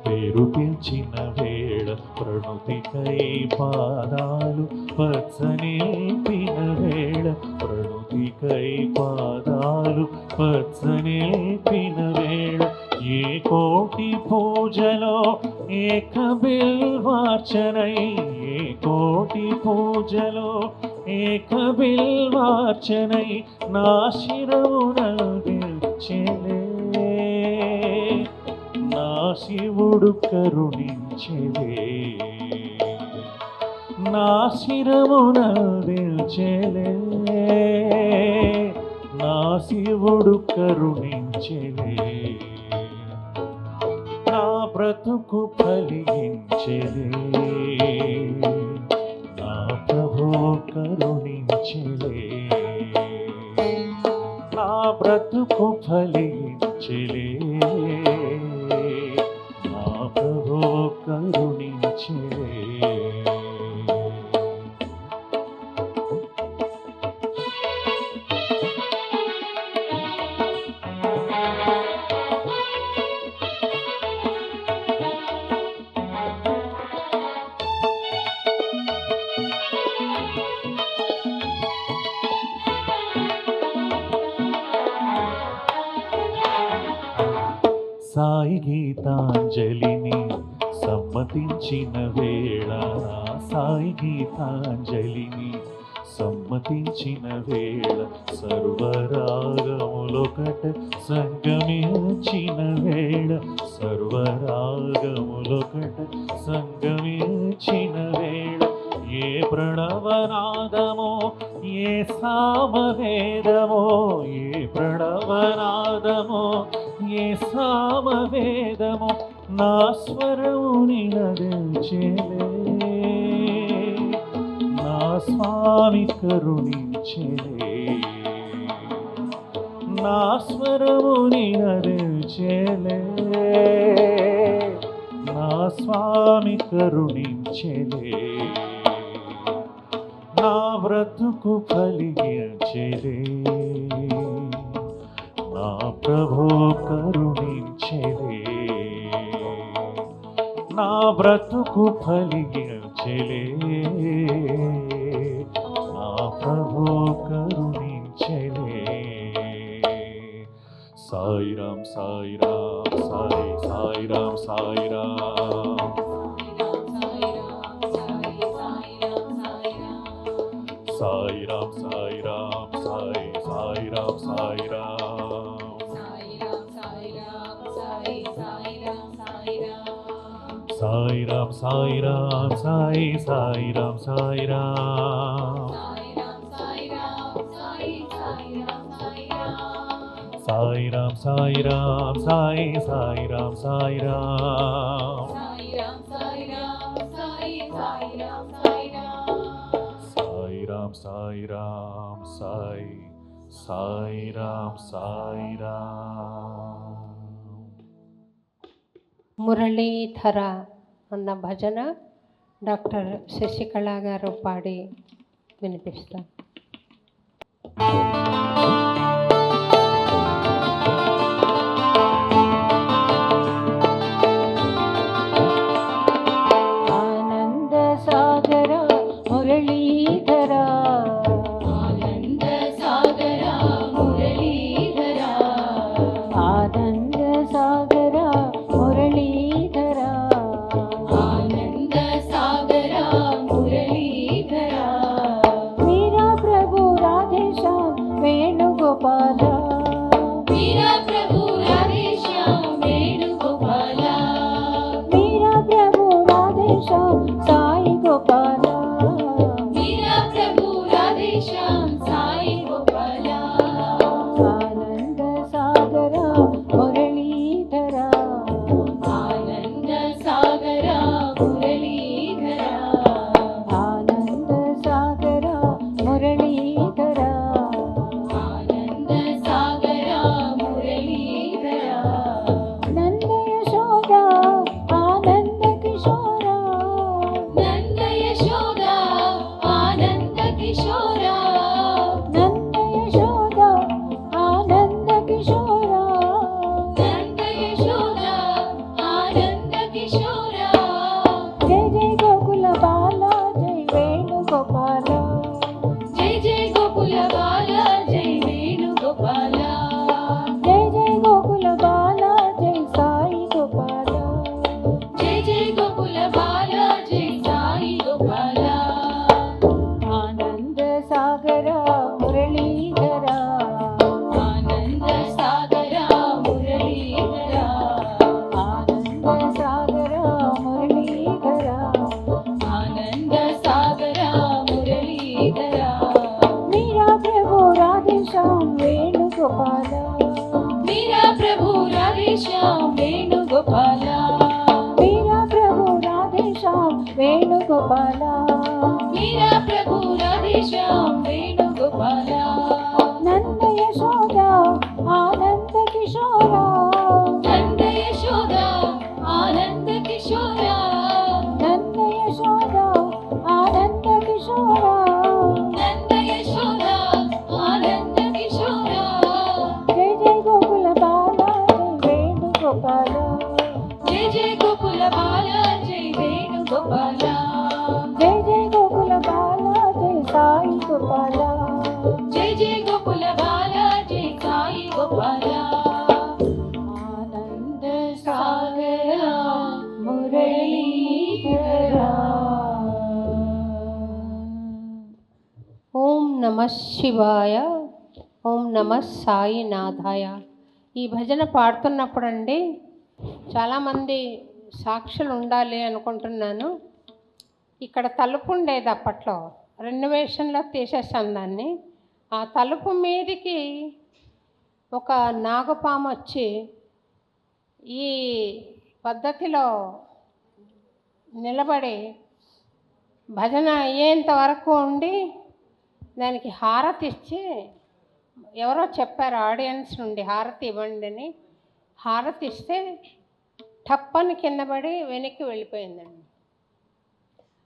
పేరు పిలిచిన వేళ, ప్రణుతికై పాదాలు పచ్చనిల్పిన వేళ, ప్రణుతికై పాదాలు పచ్చనిల్పిన వేళ, ఏ కోటి పూజలో ఏక బిల్వార్చనై, ఏ కోటి పూజలో ఏక బిల్వార్చనై, నా శిరమున నిల్చెలే, నా శివుడు కరుణించెలే. నా శిరమున నిల్చెలే, నా శివుడు కరుణించెలే. నా బ్రతుకు ఫలించెలే, నా ప్రభు కరుణించెలే. నా బ్రతుకు ఫలించెలే, నా ప్రభు కరుణించెలే. సాయి గీతాంజలిని సమ్మతించిన వేళ, సాయి గీతాంజలిని సమ్మతించిన వేళ, సర్వరాగములొకట సంగమించిన వేళ, సర్వరాగములొకట సంగమించిన వేళ, ఏ ప్రణవనాదమో ఏ సామవేదమో, ఏ ప్రణవనాదమో ఏ సామవేదమో, నా స్వరముని నదించెలే, నా స్వామి కరుణించెలే. నా స్వరముని నరించేలే, నా స్వామి కరుణించేలే, నా బ్రతుకు కలిగించేలే, నా ప్రభు కరుణించేలే, నా బ్రతుకు ఫలించెలే, నా ప్రభు కరుణించెలే. సాయిరాం సాయిరాం సాయి సాయిరాం సాయిరాం, సాయిరాం సాయిరాం సాయి సాయిరాం సాయిరాం, సాయిరాం సాయిరాం సాయి సాయిరాం సాయిరాం, సాయిరాం సాయిరాం సాయి సాయిరాం సాయిరాం, సాయిరాం సాయిరాం సాయి సాయిరాం సాయిరాం. మురళీధర అన్న భజన డాక్టర్ శశికళ గారు పాడి వినిపిస్తారు. ఆనంద సాగర మురళీధర, ఆనంద సాగర మురళీధర, ఆనంద సాగర మురళీధర, ఆనంద సాగర మురళీధర, మీరా ప్రభు రాధేశ్యాం వేణుగోపాల, మీరా ప్రభు రాధేశ్యాం వేణుగోపాల, మీరా ప్రభు రాధేశ్యాం సాయి గోపాల, మీరా ప్రభు రాధేశ్యాం సాయి గోపాల, ఆనంద సాగర మురళీధర, ఆనంద సాగర మురళీధర, ఆనంద సాగర మురళీధర, ఆనంద సాగర మురళీధర, నంద యశోద ఆనంద కిశోర, నంద యశోద ఆనంద కిశోర, నంద యశోద ఆనంద కిశోర, నంద యశోద ఆనంద కిశోర, జయ జయ గోకుల బాల జయ వేణుగోపాల, జయ జయ గోకుల బాల జయ వేణుగోపాల, జయ జయ గోకుల బాల జయ సాయి గోపాల, జయ జయ గోకుల బాల జయ సాయి గోపాల, ఆనంద సాగర మురళీధర, ఆనంద సాగర మురళీధర, ఆనంద సాగర మురళీధర, ఆనంద సాగర మురళీధర, మీరా ప్రభు రాధేశ్యాం వేణుగోపాల, మీరా ప్రభు రాధేశ్యాం వేణుగోపాల, మీరా ప్రభు రాధేశ్యాం వేణుగోపాల, మీరా ప్రభు రాధేశ్యాం వేణుగోపాల, నంద యశోద ఆనంద కిశోర, నంద యశోద ఆనంద కిశోర, నంద యశోద ఆనంద కిశోర, నంద యశోద ఆనంద కిశోర, జయ జయ గోకుల బాల జయ వేణుగోపాల, జయ జయ గోకుల బాల జయ వేణుగోపాల, జయ జయ గోకుల బాల జయ సాయి గోపాల, జయ జయ గోకుల బాల జయ సాయి గోపాల, ఆనంద సాగర మురళీధర. ఓం నమః శివాయ, ఓం నమః సాయినాథాయ. ఈ భజన పాడుతున్నప్పుడు అండి చాలామంది సాక్షులు ఉండాలి అనుకుంటున్నాను. ఇక్కడ తలుపు ఉండేది అప్పట్లో, రెనోవేషన్లో తీసేసాం దాన్ని. ఆ తలుపు మీదికి ఒక నాగపాము వచ్చి ఈ పద్ధతిలో నిలబడి భజన అయ్యేంత వరకు ఉండి దానికి హారతి ఇచ్చి ఎవరో చెప్పారు ఆడియన్స్ నుండి హారతి ఇవ్వండి అని. హారతి ఇస్తే టప్పని కింద పడి వెనక్కి వెళ్ళిపోయిందండి.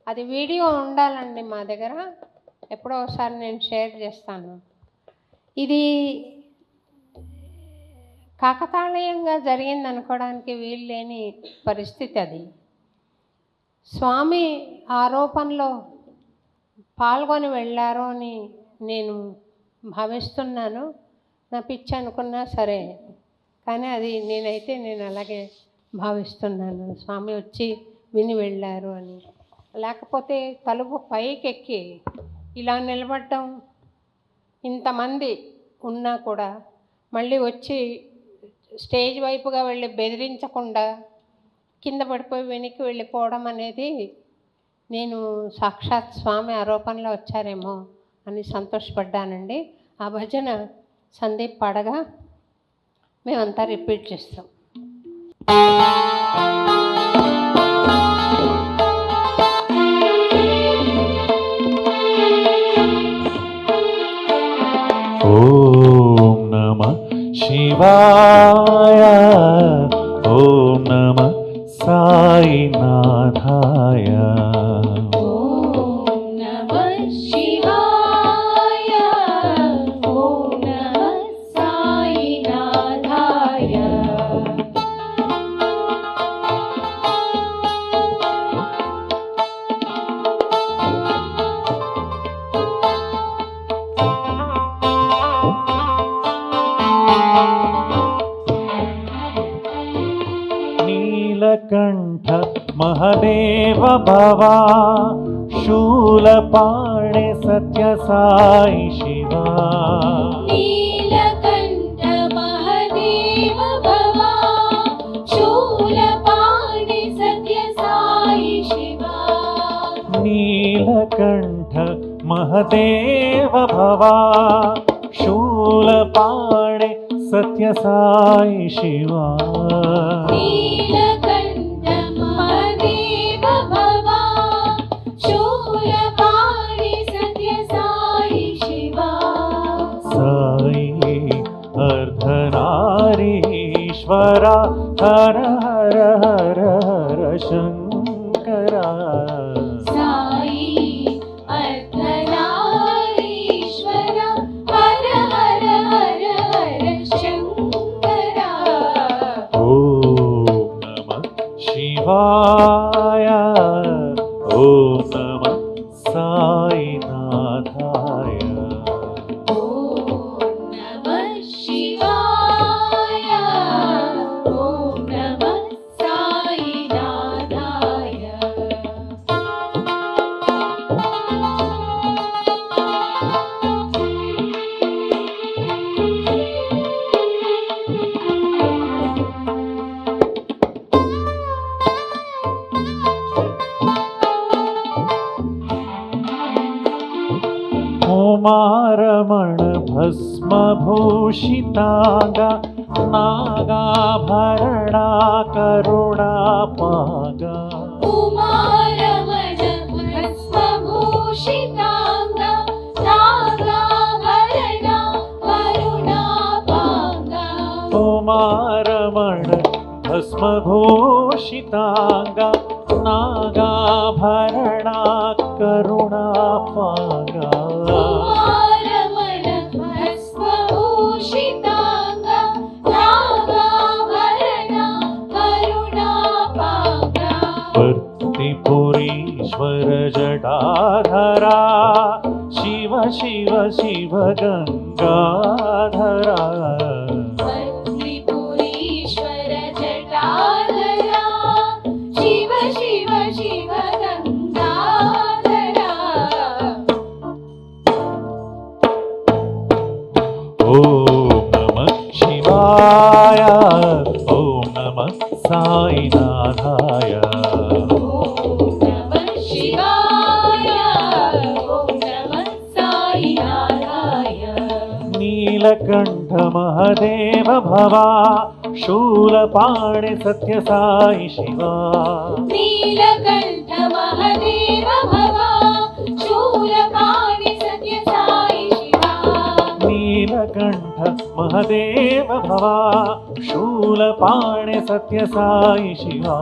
అది వీడియో ఉండాలండి మా దగ్గర, ఎప్పుడో ఒకసారి నేను షేర్ చేస్తాను. ఇది కాకతాళీయంగా జరిగింది అనుకోవడానికి వీలు లేని పరిస్థితి అది. స్వామి ఆరోపణలో పాల్గొని వెళ్ళారు అని నేను భావిస్తున్నాను. నా పిచ్చి అనుకున్నా సరే, కానీ అది నేను అలాగే భావిస్తున్నాను. స్వామి వచ్చి విని వెళ్ళారు అని. లేకపోతే తలుపు పైకెక్కి ఇలా నిలబడటం, ఇంతమంది ఉన్నా కూడా మళ్ళీ వచ్చి స్టేజ్ వైపుగా వెళ్ళి బెదిరించకుండా కింద పడిపోయి వెనక్కి వెళ్ళిపోవడం అనేది నేను సాక్షాత్ స్వామి ఆరోపణలో వచ్చారేమో అని సంతోషపడ్డానండి. ఆ భజన సందీప్ పాడగా మేమంతా రిపీట్ చేస్తాం. ఓం నమః శివాయ, ఓం నమః సాయినాథాయ. ఓం నమః శివాయ, ఓం నమః సాయినాథాయ. నీలకంఠ మహదేవ భవ, శూలపాణి సత్య సాయి శివా. నీలకంఠ మహదేవ భవ, శూలపాణి సత్య సాయి శివా. నీలకంఠ మహదేవ భవ, శూలపాణి సత్య సాయి శివా. నీలకంఠ మహదేవ భవ, శూలపాణి సత్య సాయి శివా. సాయి అర్ధనారీశ్వర, హర హర హర హర శంకర. సాయి అర్ధనారీశ్వర, హర హర హర హర శంకర. ఓం నమః శివాయ, ఓం నమః సాయినాథాయ. ఓం నమః శివాయ, ఓం నమః సాయినాథాయ. ఉమారమణ భస్మభూషితాంగ, నాగాభరణ కరుణాపాగ. ఉమారమణ భస్మభూషితాంగ, నాగాభరణ కరుణాపాంగ. ఉమారమణ భస్మభూషితాంగ, నాగాభరణ కరుణాపాగ. ఉమారమణ భస్మభూషితాంగ, నాగాభరణ కరుణాపాంగ. భర్తిపురీశ్వర జటాధరా, శివ శివ శివ గంగాధరా. త్రిపురీశ్వర జటాధరా, శివ శివ శివ గంగాధరా. ఓం నమః శివాయ, ఓం నమః సాయినాథాయ. ఓం నమః శివాయ, ఓం నమః సాయినాథాయ. నీలకంఠ మహదేవ భవ, శూలపాణి సత్య సాయి శివా. నీలకంఠ మహదేవ భవ, శూలపాణి సత్య సాయి శివా. నీల नीलकण्ठ महदेव भवा शूलपाणे सत्यसाई शिवा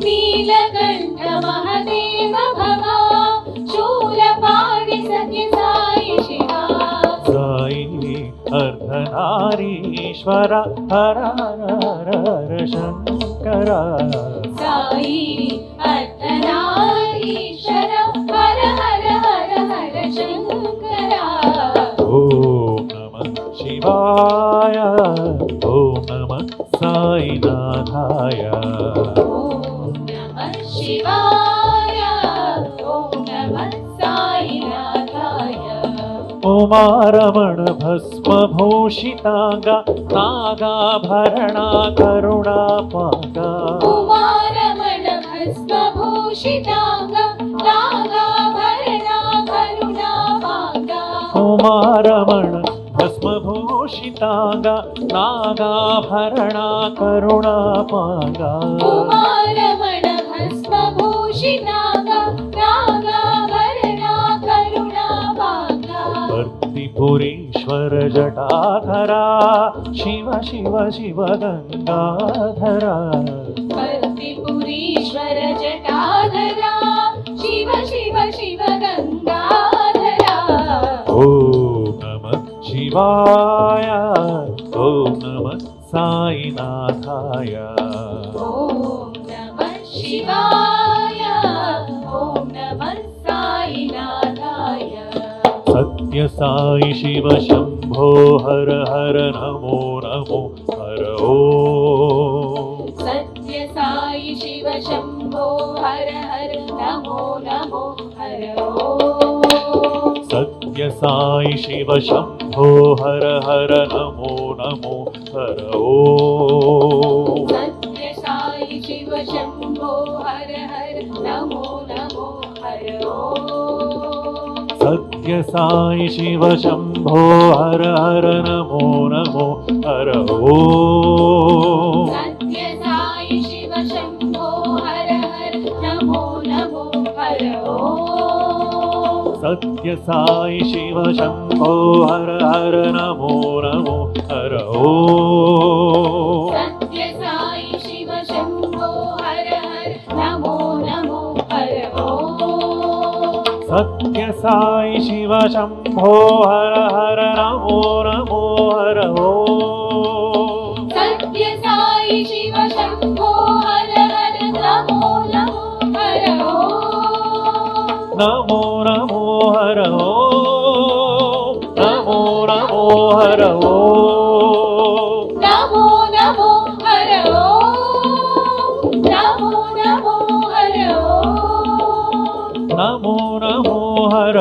नीलकण्ठ महदेव भवा शूलपाणि सत्यसाई शिवा साई अर्धनारीश्वर हर हर हर हर शङ्कर साई अर्धनारीश्वर हर हर हर हर शङ्कर ॐ नमः शिवाय ॐ नमः साईनाथाय ॐ नमः शिवाय ॐ नमः साईनाथाय उमारमण भस्मभूषितांगा नागाभरणा करुणापागा उमारमण भस्मभूषितांग नागाभरणा करुणापागा उमारमण भस्मभूषितांगा नागाभरणा करुणापागा उमारमण भस्मभूषितांग नागाभरणा करुणापागा भक्तिपुरीश्वर जटाधरा शिव शिव शिव गंगाधरा भक्तिपुरीश्वर जटाधरा शिव शिव शिव गंगाधरा ॐ नमः शिवाय ॐ नमः साईनाथाय ॐ नमः शिवाय ॐ नमः साईनाथाय सत्य साई शिव शंभो हर हर नमो नमो हर ॐ सत्य साई शिव शंभो हर हर नमो नमो हर ॐ सत्य साई शिव शंभो हर हर नमो नमो हर ॐ सत्य साई शिव शंभो हर हर नमो नमो हर ॐ सत्य साई शिव शंभो हर हर नमो नमो हर ॐ सत्य साई शिव शंभो हर हर नमो नमो हर ॐ सत्य साई शिव शंभो हर हर नमो नमो हर ॐ सत्य साई शिव शंभो हर हर नमो नमो हर ॐ सत्य साई शिव शंभो हर हर नमो नमो हर ॐ सत्य साई शिव शंभो हर हर नमो नमो हर ॐ नमो नमो हर ॐ नमो नमो हर ॐ नमो नमो हर ॐ नमो नमो हर ॐ नमो नमो हर ॐ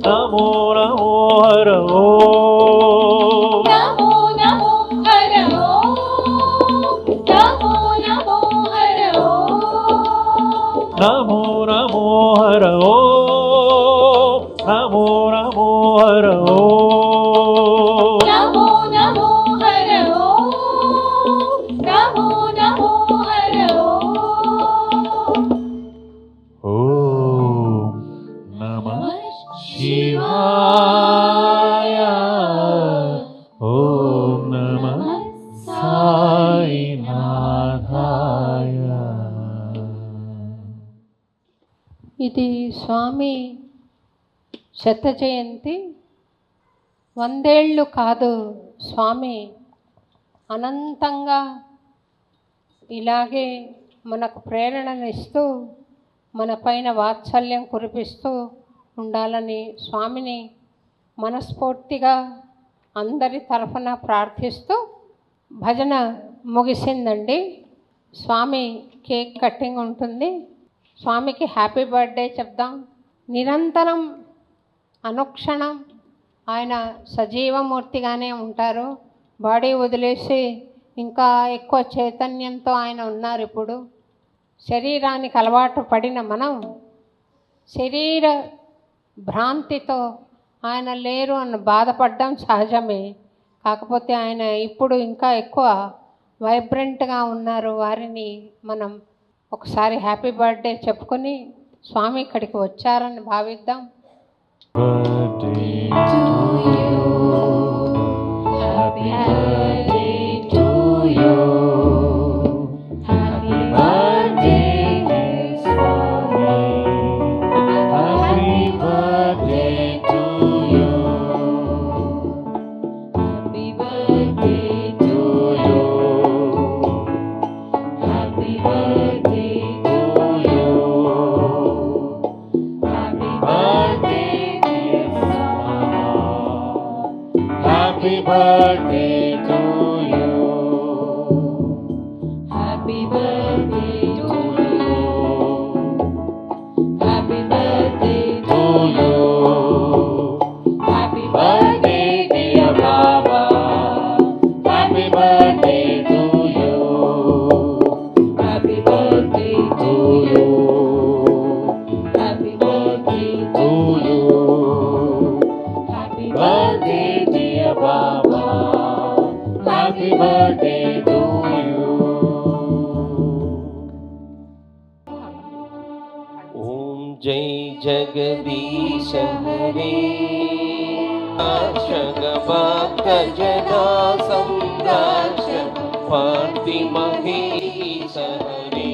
नमो नमो हर ॐ नमो नमो हर ॐ नमो नमो हर ॐ नमो नमो हर ॐ नमो नमो हर ॐ नमो नमो हर ॐ नमो नमो हर ॐ ॐ नमः शिवाय ॐ नमः साईनाथाय ఇది స్వామి శత జయంతి 100 ఏళ్ళు కాదు. స్వామి అనంతంగా ఇలాగే మనకు ప్రేరణనిస్తూ మన పైన వాత్సల్యం కురిపిస్తూ ఉండాలని స్వామిని మనస్ఫూర్తిగా అందరి తరఫున ప్రార్థిస్తూ భజన ముగిసిందండి. స్వామి కేక్ కటింగ్ ఉంటుంది. స్వామికి హ్యాపీ బర్త్డే చెప్దాం. నిరంతరం అనుక్షణం ఆయన సజీవమూర్తిగానే ఉంటారు. బాడీ వదిలేసి ఇంకా ఎక్కువ చైతన్యంతో ఆయన ఉన్నారు. ఇప్పుడు శరీరానికి అలవాటు పడిన మనం శరీర భ్రాంతితో ఆయన లేరు అని బాధపడడం సహజమే. కాకపోతే ఆయన ఇప్పుడు ఇంకా ఎక్కువ వైబ్రెంట్గా ఉన్నారు. వారిని మనం ఒకసారి హ్యాపీ బర్త్డే చెప్పుకొని స్వామి ఇక్కడికి వచ్చారని భావిద్దాం. birthday To you. Happy birthday to you. Happy birthday to you. Happy birthday to you. Happy birthday dear Baba. Happy birthday to you. Happy birthday to you. Happy birthday to you. Happy birthday dear Baba. Happy birthday to you. ఓం జై జగదీశ హరే రక్షక భక్త జనా సంరక్షక పార్థి మహేశ హరే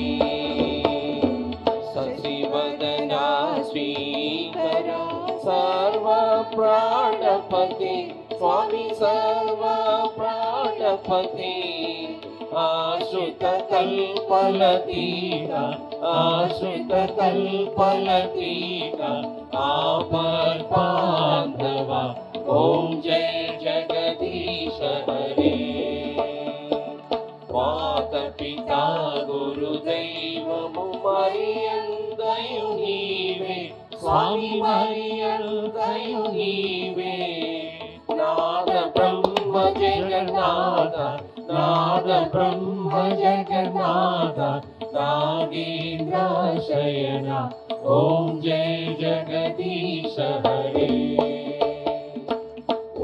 శశివదనా శ్రీకర సర్వ ప్రాణపతి స్వామి సర్వ ప్రాణపతి ఆశ్రుత కల్పలతీత ఆశ్రుత కల్పలతీత ఆపద్బాంధవ ఓం జయ జగదీశ హరే మాత పితా గురుదైవము మరియందయు నీవే స్వామి మరియందయు నీవే నాద బ్రహ్మ జగన్నాథ నాద బ్రహ్మ జగన్నాథ నాగేంద్ర శయన ఓం జయ జగదీశ హరే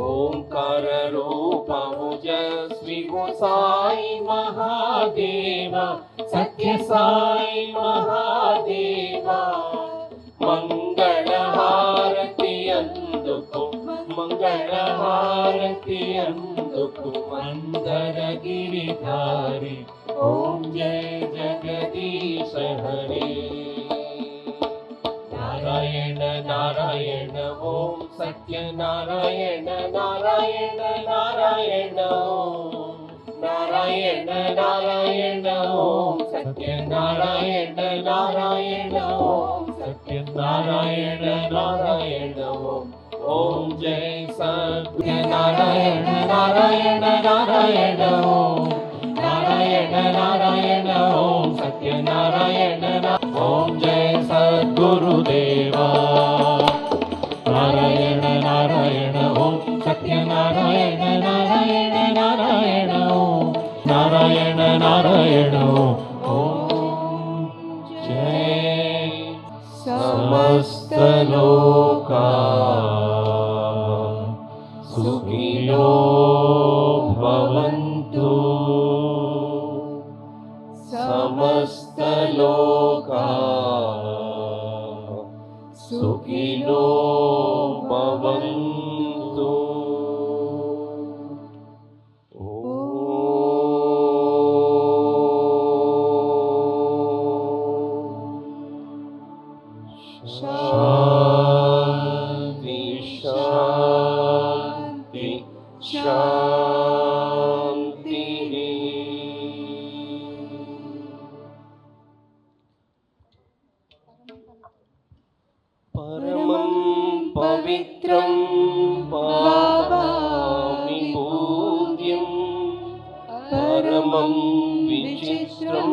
ఓంకార రూపము జస్వివు సాయి మహాదేవ సత్య సాయి మహాదేవ మంగళ హారతి అందుకు మంగళ హారతి అందుకు మందర గిరిధారి ఓం జయ జగదీశ హరే నారాయణ నారాయణ ఓం సత్య నారాయణ నారాయణ నారాయణ ఓం నారాయణ నారాయణ ఓం సత్య నారాయణ నారాయణ ఓం సత్య నారాయణ నారాయణ ఓం ఓం జయ సత్య నారాయణ నారాయణ నారాయణ ఓం నారాయణ నారాయణ ఓం సత్య నారాయణ ఓం జయ సద్గురుదేవా నారాయణ నారాయణ ఓం సత్య నారాయణ నారాయణ నారాయణ ఓం నారాయణ నారాయణ ఓం జయ సమస్త లోకా సుఖినో భవంతు సమస్త లోకా సుఖినో భవంతు శాంతి శాంతి శాంతి పరమం పవిత్రం పావామి పూజ్యం పరమం విచిత్రం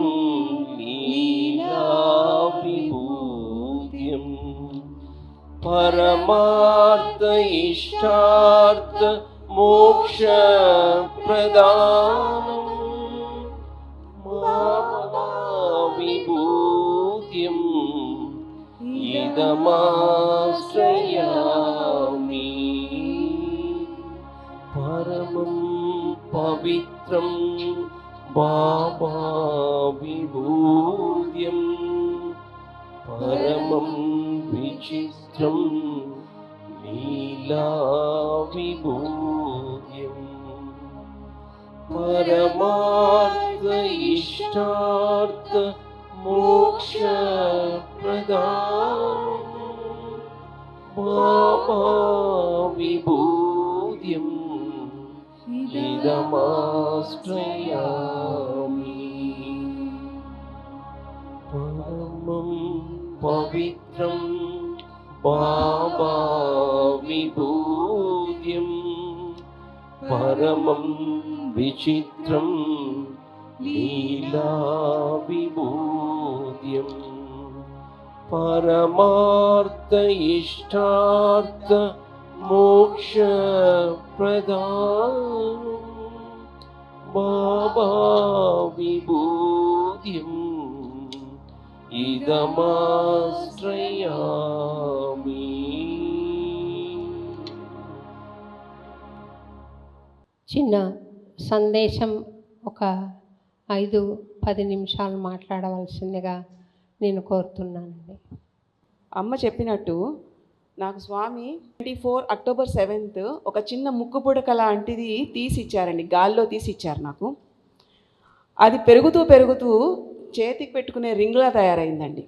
లీలా విభూత్యం పరమార్థ ఇష్టార్థ మోక్ష ప్రదానం విభూత్యం ఇదమాశ్రయామి పరమం పవిత్రం బాబా విభూత్యం పరమం విచిత్రం లీలా విభూత్యం పరమార్థ ఇష్టార్థ మోక్ష ప్రదానం బాబా విభూత్యం ఇదమాశ్రయామి పరమం పవిత్రం బాబా విభూత్యం పరమం విచిత్రం లీలా విభూత్యం పరమార్థ ఇష్టార్థ మోక్ష ప్రదానం బాబా విభూత్యం ఇదమాశ్రయామి. చిన్న సందేశం ఒక 5-10 నిమిషాలు మాట్లాడవలసిందిగా నేను కోరుతున్నానండి. అమ్మ చెప్పినట్టు నాకు స్వామి 24 అక్టోబర్ 7th ఒక చిన్న ముక్కు పుడక లాంటిది తీసి ఇచ్చారండి, గాల్లో తీసి ఇచ్చారు నాకు. అది పెరుగుతూ పెరుగుతూ చేతికి పెట్టుకునే రింగ్లా తయారైందండి.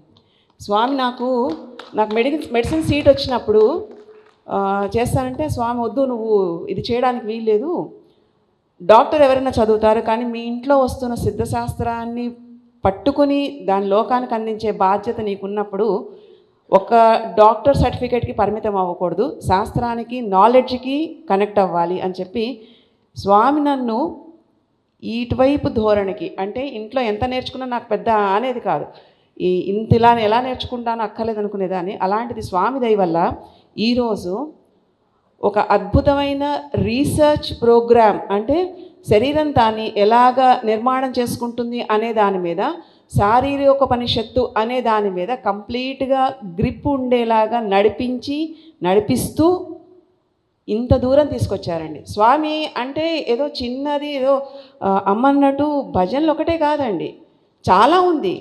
స్వామి నాకు మెడిసిన్ సీట్ వచ్చినప్పుడు చేస్తానంటే, స్వామి వద్దు, నువ్వు ఇది చేయడానికి వీల్లేదు, డాక్టర్ ఎవరైనా చదువుతారు, కానీ మీ ఇంట్లో వస్తున్న సిద్ధశాస్త్రాన్ని పట్టుకుని దాని లోకానికి అందించే బాధ్యత నీకున్నప్పుడు ఒక డాక్టర్ సర్టిఫికేట్కి పరిమితం అవ్వకూడదు, శాస్త్రానికి నాలెడ్జ్కి కనెక్ట్ అవ్వాలి అని చెప్పి స్వామి నన్ను ఇటువైపు ధోరణికి, అంటే ఇంట్లో ఎంత నేర్చుకున్నా నాకు పెద్ద అనేది కాదు, ఇంత ఇలా ఎలా నేర్చుకుంటానో అక్కర్లేదు అనుకునేదాన్ని. అలాంటిది స్వామి దయ వల్ల ఈరోజు ఒక అద్భుతమైన రీసెర్చ్ ప్రోగ్రామ్, అంటే శరీరం దాన్ని ఎలాగా నిర్మాణం చేసుకుంటుంది అనే దాని మీద, శారీరకోపనిషత్తు అనే దాని మీద కంప్లీట్గా గ్రిప్ ఉండేలాగా నడిపిస్తూ ఇంత దూరం తీసుకొచ్చారండి స్వామి. అంటే ఏదో చిన్నది ఏదో అమ్మన్నట్టు భజనలు ఒకటే కాదండి, చాలా ఉంది.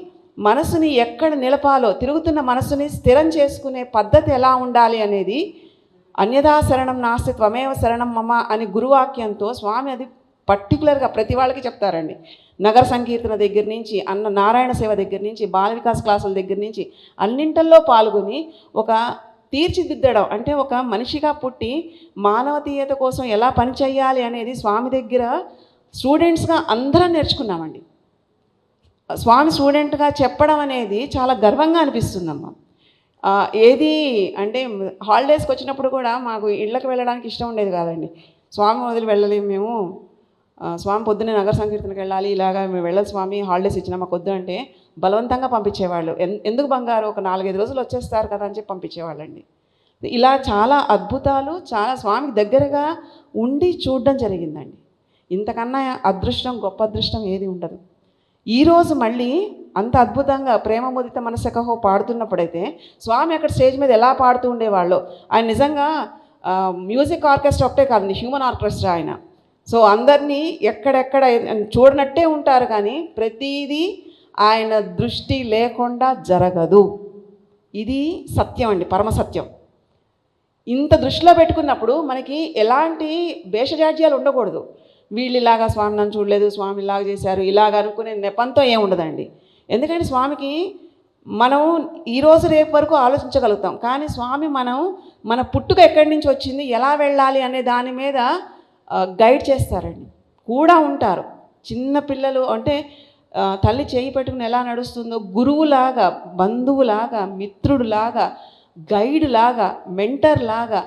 మనసుని ఎక్కడ నిలపాలో, తిరుగుతున్న మనసుని స్థిరం చేసుకునే పద్ధతి ఎలా ఉండాలి అనేది, అన్యథా శరణం నాస్తి త్వమేవ శరణం మమ అని గురువాక్యంతో స్వామి అది పర్టికులర్గా ప్రతి వాళ్ళకి చెప్తారండి. నగర సంకీర్తన దగ్గర నుంచి, నారాయణ సేవ దగ్గర నుంచి, బాల వికాస్ క్లాసుల దగ్గర నుంచి అన్నింటల్లో పాల్గొని ఒక తీర్చిదిద్దడం, అంటే ఒక మనిషిగా పుట్టి మానవతీయత కోసం ఎలా పనిచేయాలి అనేది స్వామి దగ్గర స్టూడెంట్స్గా అందరం నేర్చుకున్నామండి. స్వామి స్టూడెంట్గా చెప్పడం అనేది చాలా గర్వంగా అనిపిస్తుందమ్మా. ఏది అంటే హాలిడేస్కి వచ్చినప్పుడు కూడా మాకు ఇళ్ళకి వెళ్ళడానికి ఇష్టం ఉండేది కాదండి. స్వామి వదిలి వెళ్ళలేము మేము, స్వామి పొద్దున్నే నగర సంకీర్తనకి వెళ్ళాలి, ఇలాగా మేము వెళ్ళాలి స్వామి, హాలిడేస్ ఇచ్చినా మాకు వద్దు అంటే బలవంతంగా పంపించేవాళ్ళు. ఎందుకు బంగారు, ఒక 4-5 రోజులు వచ్చేస్తారు కదా అని చెప్పి పంపించేవాళ్ళండి. ఇలా చాలా అద్భుతాలు, చాలా స్వామికి దగ్గరగా ఉండి చూడడం జరిగిందండి. ఇంతకన్నా అదృష్టం, గొప్ప అదృష్టం ఏది ఉండదు. ఈరోజు మళ్ళీ అంత అద్భుతంగా ప్రేమ ముదిత మనసకహో పాడుతున్నప్పుడైతే స్వామి అక్కడ స్టేజ్ మీద ఎలా పాడుతూ ఉండేవాళ్ళు. ఆయన నిజంగా మ్యూజిక్ ఆర్కెస్ట్రా ఒకటే కాదండి, హ్యూమన్ ఆర్కెస్ట్రా ఆయన. సో అందరినీ ఎక్కడెక్కడ చూడనట్టే ఉంటారు, కానీ ప్రతిదీ ఆయన దృష్టి లేకుండా జరగదు. ఇది సత్యం అండి, పరమసత్యం. ఇంత దృష్టిలో పెట్టుకున్నప్పుడు మనకి ఎలాంటి భేషజాడ్యాలు ఉండకూడదు. వీళ్ళు ఇలాగా స్వామి నన్ను చూడలేదు, స్వామి ఇలాగ చేశారు, ఇలాగ అనుకునే నెపంతో ఏం ఉండదండి. ఎందుకంటే స్వామికి మనం ఈరోజు రేపు వరకు ఆలోచించగలుగుతాం, కానీ స్వామి మన పుట్టుక ఎక్కడి నుంచి వచ్చింది, ఎలా వెళ్ళాలి అనే దాని మీద గైడ్ చేస్తారండి, కూడా ఉంటారు. చిన్న పిల్లలు అంటే తల్లి చేయి పెట్టుకుని ఎలా నడుస్తుందో గురువులాగా, బంధువులాగా, మిత్రుడులాగా, గైడ్ లాగా, మెంటర్ లాగా.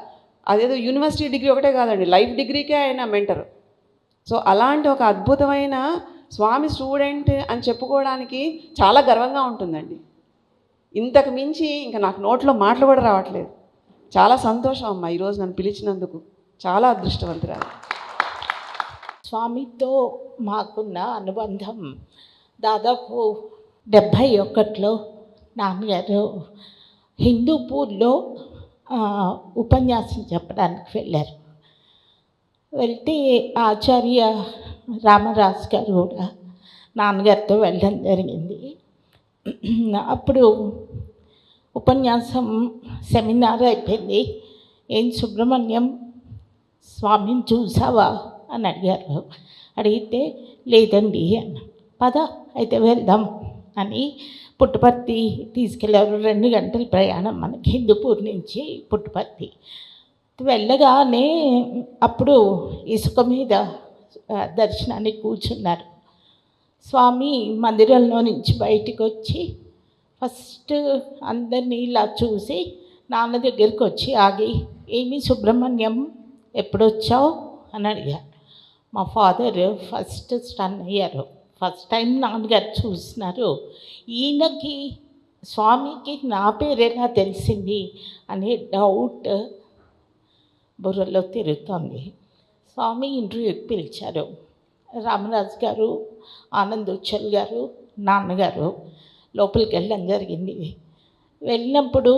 అదేదో యూనివర్సిటీ డిగ్రీ ఒకటే కాదండి, లైఫ్ డిగ్రీకే ఆయన మెంటర్. సో అలాంటి ఒక అద్భుతమైన స్వామి స్టూడెంట్ అని చెప్పుకోవడానికి చాలా గర్వంగా ఉంటుందండి. ఇంతకు మించి ఇంకా నాకు నోట్లో మాటలు కూడా రావట్లేదు. చాలా సంతోషం అమ్మ, ఈరోజు నన్ను పిలిచినందుకు చాలా అదృష్టవంతురాలు. స్వామితో మాకున్న అనుబంధం దాదాపు 71లో నాన్నగారు హిందూపూర్లో ఉపన్యాసం చెప్పడానికి వెళ్ళారు. వెళ్తే ఆచార్య రామరాజు గారు కూడా నాన్నగారితో వెళ్ళడం జరిగింది. అప్పుడు ఉపన్యాసం సెమినార్ అయిపోయింది. ఏం సుబ్రహ్మణ్యం, స్వామిని చూసావా అని అడిగారు. అడిగితే లేదండి అన్న. పద అయితే వెళ్దాం అని పుట్టపర్తి తీసుకెళ్ళారు. 2 గంటల ప్రయాణం మనకి హిందూపూర్ నుంచి పుట్టపర్తి. వెళ్ళగానే అప్పుడు ఇసుక మీద దర్శనానికి కూర్చున్నారు. స్వామి మందిరంలో నుంచి బయటికి వచ్చి ఫస్ట్ అందరినీ ఇలా చూసి నాన్న దగ్గరికి వచ్చి ఆగి, ఏమి సుబ్రహ్మణ్యం ఎప్పుడొచ్చావు అని అడిగారు. మా ఫాదర్ ఫస్ట్ స్టన్ అయ్యారు. ఫస్ట్ టైం నాన్నగారు చూసినారు. ఈయనకి స్వామికి నా పేరు ఎలా తెలిసింది అనే డౌట్ బుర్రలో తిరుగుతోంది. స్వామి ఇంటర్వ్యూకి పిలిచారు. రామరాజు గారు, ఆనంద్ ఉచ్చల్ గారు, నాన్నగారు లోపలికి వెళ్ళడం జరిగింది. వెళ్ళినప్పుడు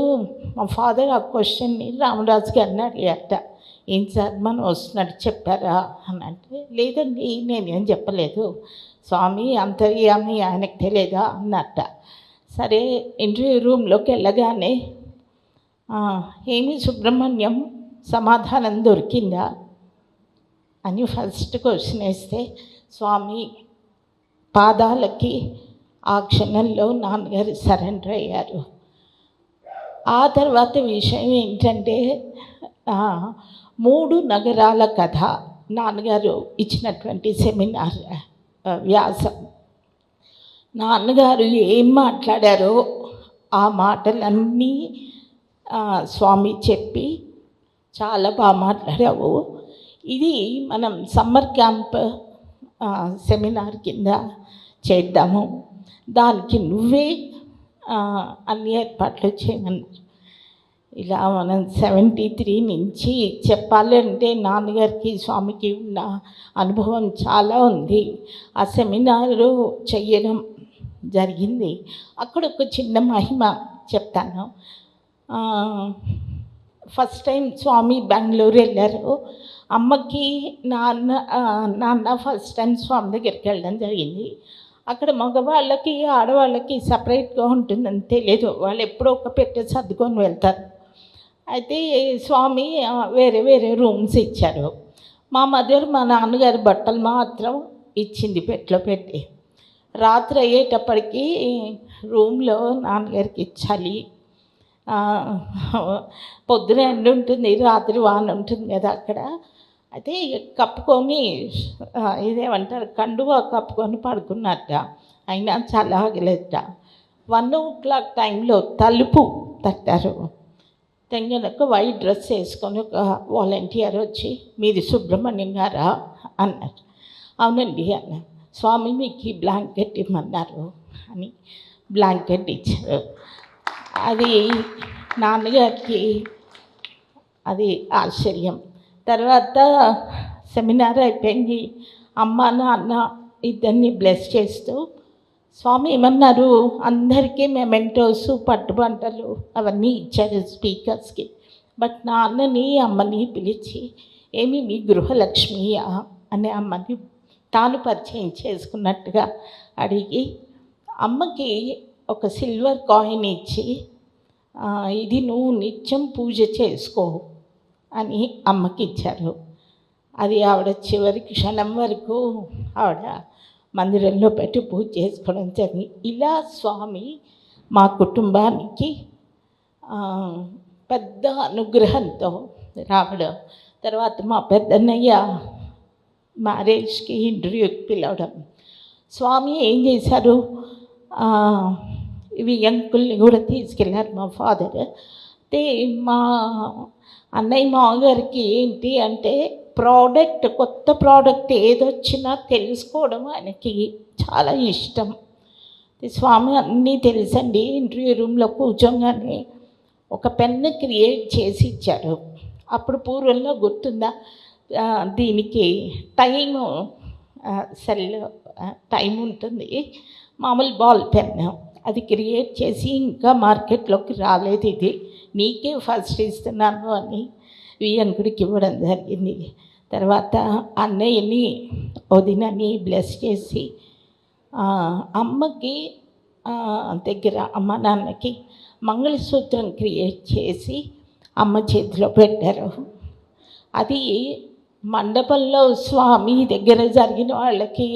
మా ఫాదర్ ఆ క్వశ్చన్ని రామరాజు గారిని అడిగారట. ఏం సార్ మనం వస్తున్నట్టు చెప్పారా అని అంటే, లేదండి నేనేం చెప్పలేదు, స్వామి అంతర్యామి ఆయనకు తెలియదా అన్నట్ట. సరే ఇంటర్వ్యూ రూమ్లోకి వెళ్ళగానే ఏమి సుబ్రహ్మణ్యం సమాధానం దొరికిందా అని ఫస్ట్ క్వశ్చన్ వేస్తే స్వామి పాదాలకి ఆ క్షణంలో నాన్నగారు సరెండర్ అయ్యారు. ఆ తర్వాత విషయం ఏంటంటే 3 నగరాల కథ నాన్నగారు ఇచ్చినటువంటి సెమినార్ వ్యాసం. నాన్నగారు ఏం మాట్లాడారో ఆ మాటలన్నీ స్వామి చెప్పి చాలా బాగా మాట్లాడావు, ఇది మనం సమ్మర్ క్యాంప్ సెమినార్ కింద చేద్దాము, దానికి నువ్వే అన్ని ఏర్పాట్లు చేయమన్నారు. ఇలా మనం 73 నుంచి చెప్పాలంటే నాన్నగారికి స్వామికి ఉన్న అనుభవం చాలా ఉంది. ఆ సెమినారు చెయ్యడం జరిగింది. అక్కడ ఒక చిన్న మహిమ చెప్తాను. ఫస్ట్ టైం స్వామి బెంగళూరు వెళ్ళారు. అమ్మకి నాన్న ఫస్ట్ టైం స్వామి దగ్గరికి వెళ్ళడం జరిగింది. అక్కడ మగవాళ్ళకి ఆడవాళ్ళకి సపరేట్గా ఉంటుందని తెలియదు, వాళ్ళు ఎప్పుడో ఒక పెట్టె సర్దుకొని వెళ్తారు. అయితే స్వామి వేరే వేరే రూమ్స్ ఇచ్చారు. మా మదర్ మా నాన్నగారి బట్టలు మాత్రం ఇచ్చింది పెట్టెలో పెట్టి. రాత్రి అయ్యేటప్పటికి రూమ్లో నాన్నగారికి చలి, పొద్దున ఎండ ఉంటుంది, రాత్రి వాన ఉంటుంది కదా అక్కడ. అయితే కప్పుకొని ఇదేమంటారు కండువా కప్పుకొని పడుకున్నట్ట. అయినా చల్లగలేట. 1 o'clock టైంలో తలుపు తట్టారు. తెంగనకు వైట్ డ్రెస్ వేసుకొని ఒక వాలంటీర్ వచ్చి, మీది సుబ్రహ్మణ్యం గారా అన్నారు. అవునండి అన్న. స్వామి మీకు ఈ బ్లాంకెట్ ఇమ్మన్నారు అని బ్లాంకెట్ ఇచ్చారు. అది నాన్నగారికి అది ఆశ్చర్యం. తర్వాత సెమినార్ అయిపోయింది. అమ్మ నాన్న ఇద్దరిని బ్లెస్ చేస్తూ స్వామి ఏమన్నారు, అందరికీ మెమెంటోస్ పట్టుబంటలు అవన్నీ ఇచ్చారు స్పీకర్స్కి. బట్ నాన్నని అమ్మని పిలిచి ఏమి మీ గృహలక్ష్మియా అనే అమ్మని తాను పరిచయం చేసుకున్నట్టుగా అడిగి అమ్మకి ఒక సిల్వర్ కాయిన్ ఇచ్చి ఇది నువ్వు నిత్యం పూజ చేసుకో అని అమ్మకి ఇచ్చారు. అది ఆవిడ చివరి క్షణం వరకు ఆవిడ మందిరంలో పెట్టి పూజ చేసుకోవడం జరిగింది. ఇలా స్వామి మా కుటుంబానికి పెద్ద అనుగ్రహంతో రావడం. తర్వాత మా పెద్దన్నయ్య మ్యారేజ్కి ఇంటర్వ్యూకి పిలవడం. స్వామి ఏం చేశారు, ఇవి అంకుల్ని కూడా తీసుకెళ్ళారు మా ఫాదర్. అయితే మా అన్నయ్య మామగారికి ఏంటి అంటే ప్రోడక్ట్, కొత్త ప్రోడక్ట్ ఏదొచ్చినా తెలుసుకోవడం ఆయనకి చాలా ఇష్టం. స్వామి అన్నీ తెలుసండి. ఇంటర్వ్యూ రూమ్లో కూర్చోగానే ఒక పెన్ను క్రియేట్ చేసి ఇచ్చారు. అప్పుడు పూర్వంలో గుర్తుందా, దీనికి టైము సెల్ టైం ఉంటుంది, మామూలు బాల్ పెన్, అది క్రియేట్ చేసి ఇంకా మార్కెట్లోకి రాలేదు, ఇది నీకే ఫస్ట్ ఇస్తున్నాను అని వియ్యంకుడికి ఇవ్వడం జరిగింది. తర్వాత అన్నయ్యని వదినని బ్లెస్ చేసి అమ్మకి దగ్గర అమ్మ నాన్నకి మంగళసూత్రం క్రియేట్ చేసి అమ్మ చేతిలో పెట్టారు. అది మండపంలో స్వామి దగ్గర జరిగిన వాళ్ళకి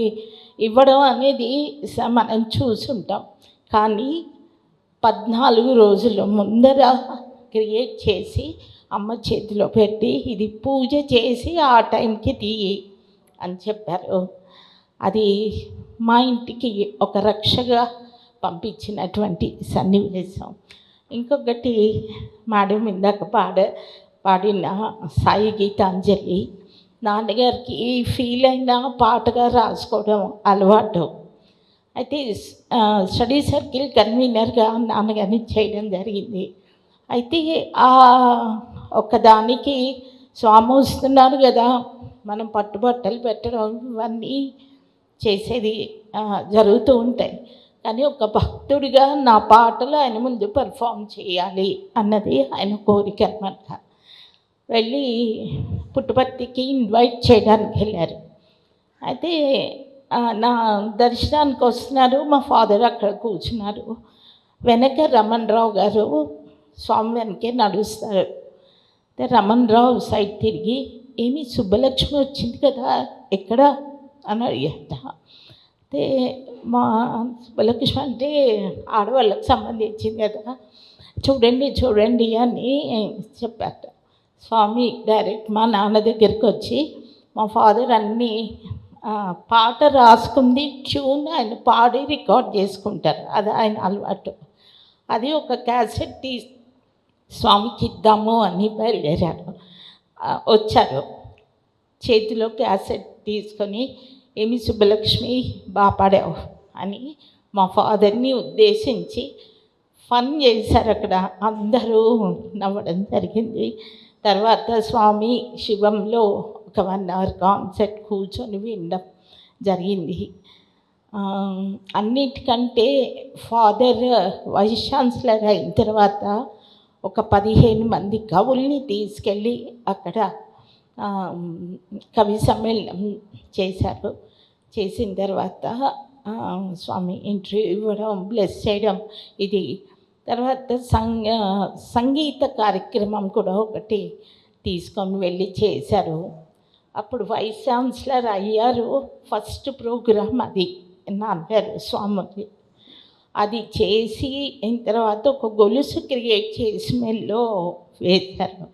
ఇవ్వడం అనేది మనం చూసుంటాం. కానీ 14 రోజుల ముందర క్రియేట్ చేసి అమ్మ చేతిలో పెట్టి ఇది పూజ చేసి ఆ టైంకి తీయి అని చెప్పారు. అది మా ఇంటికి ఒక రక్షగా పంపించినటువంటి సన్నివేశం. ఇంకొకటి మేడం ఇందాక పాడిన సాయి గీతాంజలి, నాన్నగారికి ఫీల్ అయిన పాటగా రాసుకోవడం అలవాటు. అయితే స్టడీ సర్కిల్ కన్వీనర్గా నాన్నగారిని చేయడం జరిగింది. అయితే ఆ ఒక్కదానికి స్వామి వస్తున్నారు కదా, మనం పట్టుబట్టలు పెట్టడం ఇవన్నీ చేసేది జరుగుతూ ఉంటాయి. కానీ ఒక భక్తుడిగా నా పాటలు ఆయన ముందు పెర్ఫామ్ చేయాలి అన్నది ఆయన కోరిక అన్నమాట. వెళ్ళి పుట్టపర్తికి ఇన్వైట్ చేయడానికి వెళ్ళారు. అయితే నా దర్శనానికి వస్తున్నారు, మా ఫాదర్ అక్కడ కూర్చున్నారు. వెనక రమణ్ రావు గారు స్వామి వెనకే నడుస్తారు. రమణ్ రావు సైడ్ తిరిగి, ఏమి సుబ్బలక్ష్మి వచ్చింది కదా ఎక్కడ అని అడిగాట. అయితే మా సుబ్బలక్ష్మి అంటే ఆడవాళ్ళకి సంబంధించింది కదా, చూడండి చూడండి అని చెప్పాట. స్వామి డైరెక్ట్ మా నాన్న దగ్గరికి వచ్చి, మా ఫాదర్ అన్నీ పాట రాసుకుంది ట్యూన్ ఆయన పాడి రికార్డ్ చేసుకుంటారు, అది ఆయన అలవాటు. అది ఒక క్యాసెట్ స్వామికి ఇద్దాము అని బయలుదేరారు. వచ్చారు, చేతిలో క్యాసెట్ తీసుకొని, ఏమి సుబ్బలక్ష్మి బాగా పాడావు అని మా ఫాదర్ని ఉద్దేశించి ఫన్ చేశారు. అక్కడ అందరూ నవ్వడం జరిగింది. తర్వాత స్వామి శివంలో ఒక 1 hour కాన్సర్ట్ కూర్చొని వినడం జరిగింది. అన్నిటికంటే ఫాదర్ వైస్ ఛాన్సలర్ అయిన తర్వాత ఒక 15 మంది కవుల్ని తీసుకెళ్ళి అక్కడ కవి సమ్మేళనం చేశారు. చేసిన తర్వాత స్వామి ఇంటర్వ్యూ ఇవ్వడం, బ్లెస్ చేయడం, ఇది తర్వాత సంగీత కార్యక్రమం కూడా ఒకటి తీసుకొని వెళ్ళి చేశారు. అప్పుడు వైస్ ఛాన్సలర్ అయ్యారు. ఫస్ట్ ప్రోగ్రాం అది నాన్నగారు స్వామి అది చేసి అయిన తర్వాత ఒక గొలుసు క్రియేట్ చేసి మెల్లో వేశారు.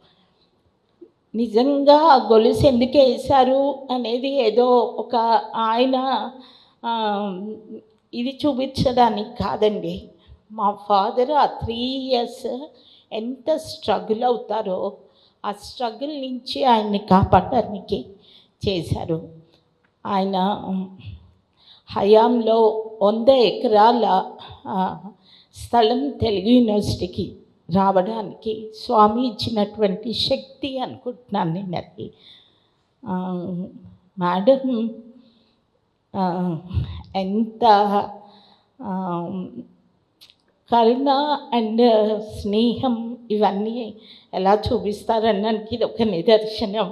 నిజంగా ఆ గొలుసు ఎందుకు వేశారు అనేది ఏదో ఒక ఆయన ఇది చూపించడానికి కాదండి. మా ఫాదర్ ఆ 3 years ఎంత స్ట్రగుల్ అవుతారో ఆ స్ట్రగుల్ నుంచి ఆయన్ని కాపాడడానికి చేశారు. ఆయన హయాంలో 100 ఎకరాల స్థలం తెలుగు యూనివర్సిటీకి రావడానికి స్వామి ఇచ్చినటువంటి శక్తి అనుకుంటున్నాను నేను అది. మేడం ఎంత కరుణ అండ్ స్నేహం ఇవన్నీ ఎలా చూపిస్తారనడానికి ఇది ఒక నిదర్శనం.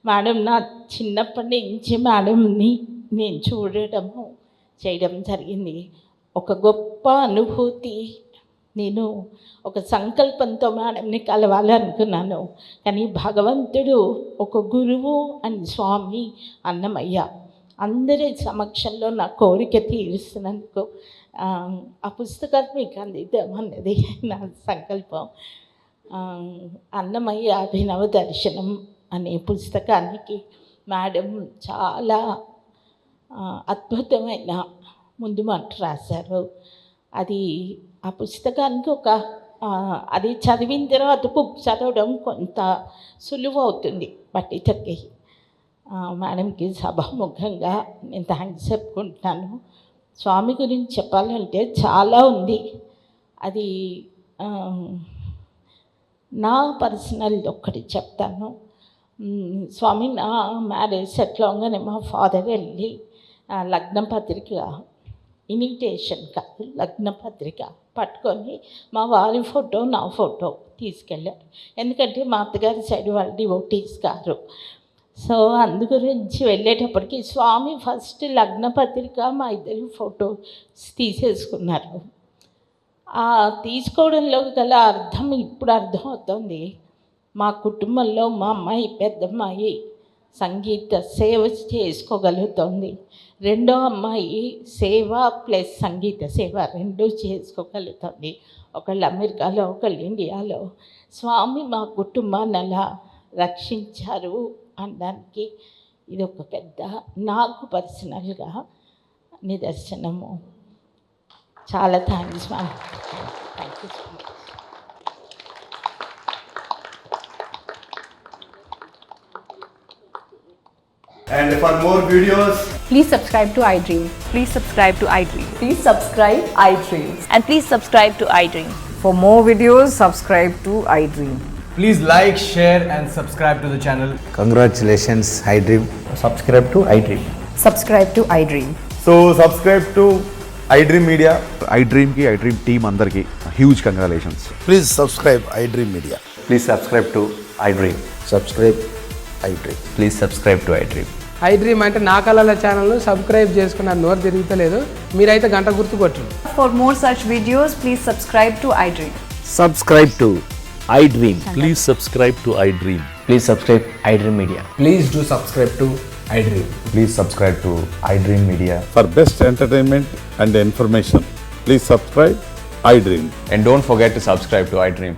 మేడం నా చిన్నప్పటి నుంచి మేడంని నేను చూడడము చేయడం జరిగింది. ఒక గొప్ప అనుభూతి. నేను ఒక సంకల్పంతో మేడంని కలవాలనుకున్నాను, కానీ భగవంతుడు ఒక గురువు అని స్వామి అన్నమయ్య అందరి సమక్షంలో నా కోరిక తీరుస్తున్నందుకు ఆ పుస్తకాన్ని మీకు అందిద్దామన్నది నా సంకల్పం. అన్నమయ్య అభినవ దర్శనం అనే పుస్తకానికి మేడం చాలా అద్భుతమైన ముందు మాట రాశారు. అది ఆ పుస్తకానికి ఒక అది చదివిన తర్వాత బుక్ చదవడం కొంత సులువు అవుతుంది. బట్ ఇతరికి మేడంకి సభాముఖంగా నేను థ్యాంక్స్ చెప్పుకుంటున్నాను. స్వామి గురించి చెప్పాలంటే చాలా ఉంది. అది నా పర్సనల్ ఒక్కటి చెప్తాను. స్వామి నా మ్యారేజ్ సెటిల్ అవగానే మా ఫాదర్ వెళ్ళి లగ్న పత్రిక, ఇన్విటేషన్ కాదు లగ్న పత్రిక పట్టుకొని మా వారి ఫోటో నా ఫోటో తీసుకెళ్ళారు. ఎందుకంటే మా అత్తగారి సైడ్ వాళ్ళు డివోటీస్ గారు. సో అందు గురించి వెళ్ళేటప్పటికి స్వామి ఫస్ట్ లగ్న పత్రిక మా ఇద్దరి ఫోటోస్ తీసేసుకున్నారు. ఆ తీసుకోవడంలో గల అర్థం ఇప్పుడు అర్థమవుతుంది. మా కుటుంబంలో మా అమ్మాయి పెద్దమ్మాయి సంగీత సేవ చేసుకోగలుగుతుంది, రెండో అమ్మాయి సేవ ప్లస్ సంగీత సేవ రెండూ చేసుకోగలుగుతుంది. ఒకళ్ళు అమెరికాలో ఒకళ్ళు ఇండియాలో. స్వామి మా కుటుంబాన్ని అలా రక్షించారు అనడానికి ఇది ఒక పెద్ద నాకు పర్సనల్గా నిదర్శనము. చాలా thanks ma'am. Thank you so much. And for more videos, Please subscribe to iDream. Please subscribe to iDream. Please subscribe iDream. And please subscribe to iDream. For more videos, subscribe to iDream. Please like, share and subscribe to the channel. Congratulations, iDream. Subscribe to iDream. Subscribe to iDream. so subscribe to iDream Media. iDream ki, iDream team andarki huge congratulations. Please subscribe iDream Media. Please subscribe to iDream. Subscribe iDream. Please subscribe to iDream. iDream అంటే నా కళల ఛానల్ను subscribe చేసుకున్న నోరు తిరుగుతలేదు, మీరైతే గంట గుర్తు కొట్టండి. For more such videos, please subscribe to iDream. Subscribe to iDream. Please subscribe to iDream. Please subscribe iDream Media. Please do subscribe to iDream. Please subscribe to iDream Media. For best entertainment and information, please subscribe iDream. And don't forget to subscribe to iDream.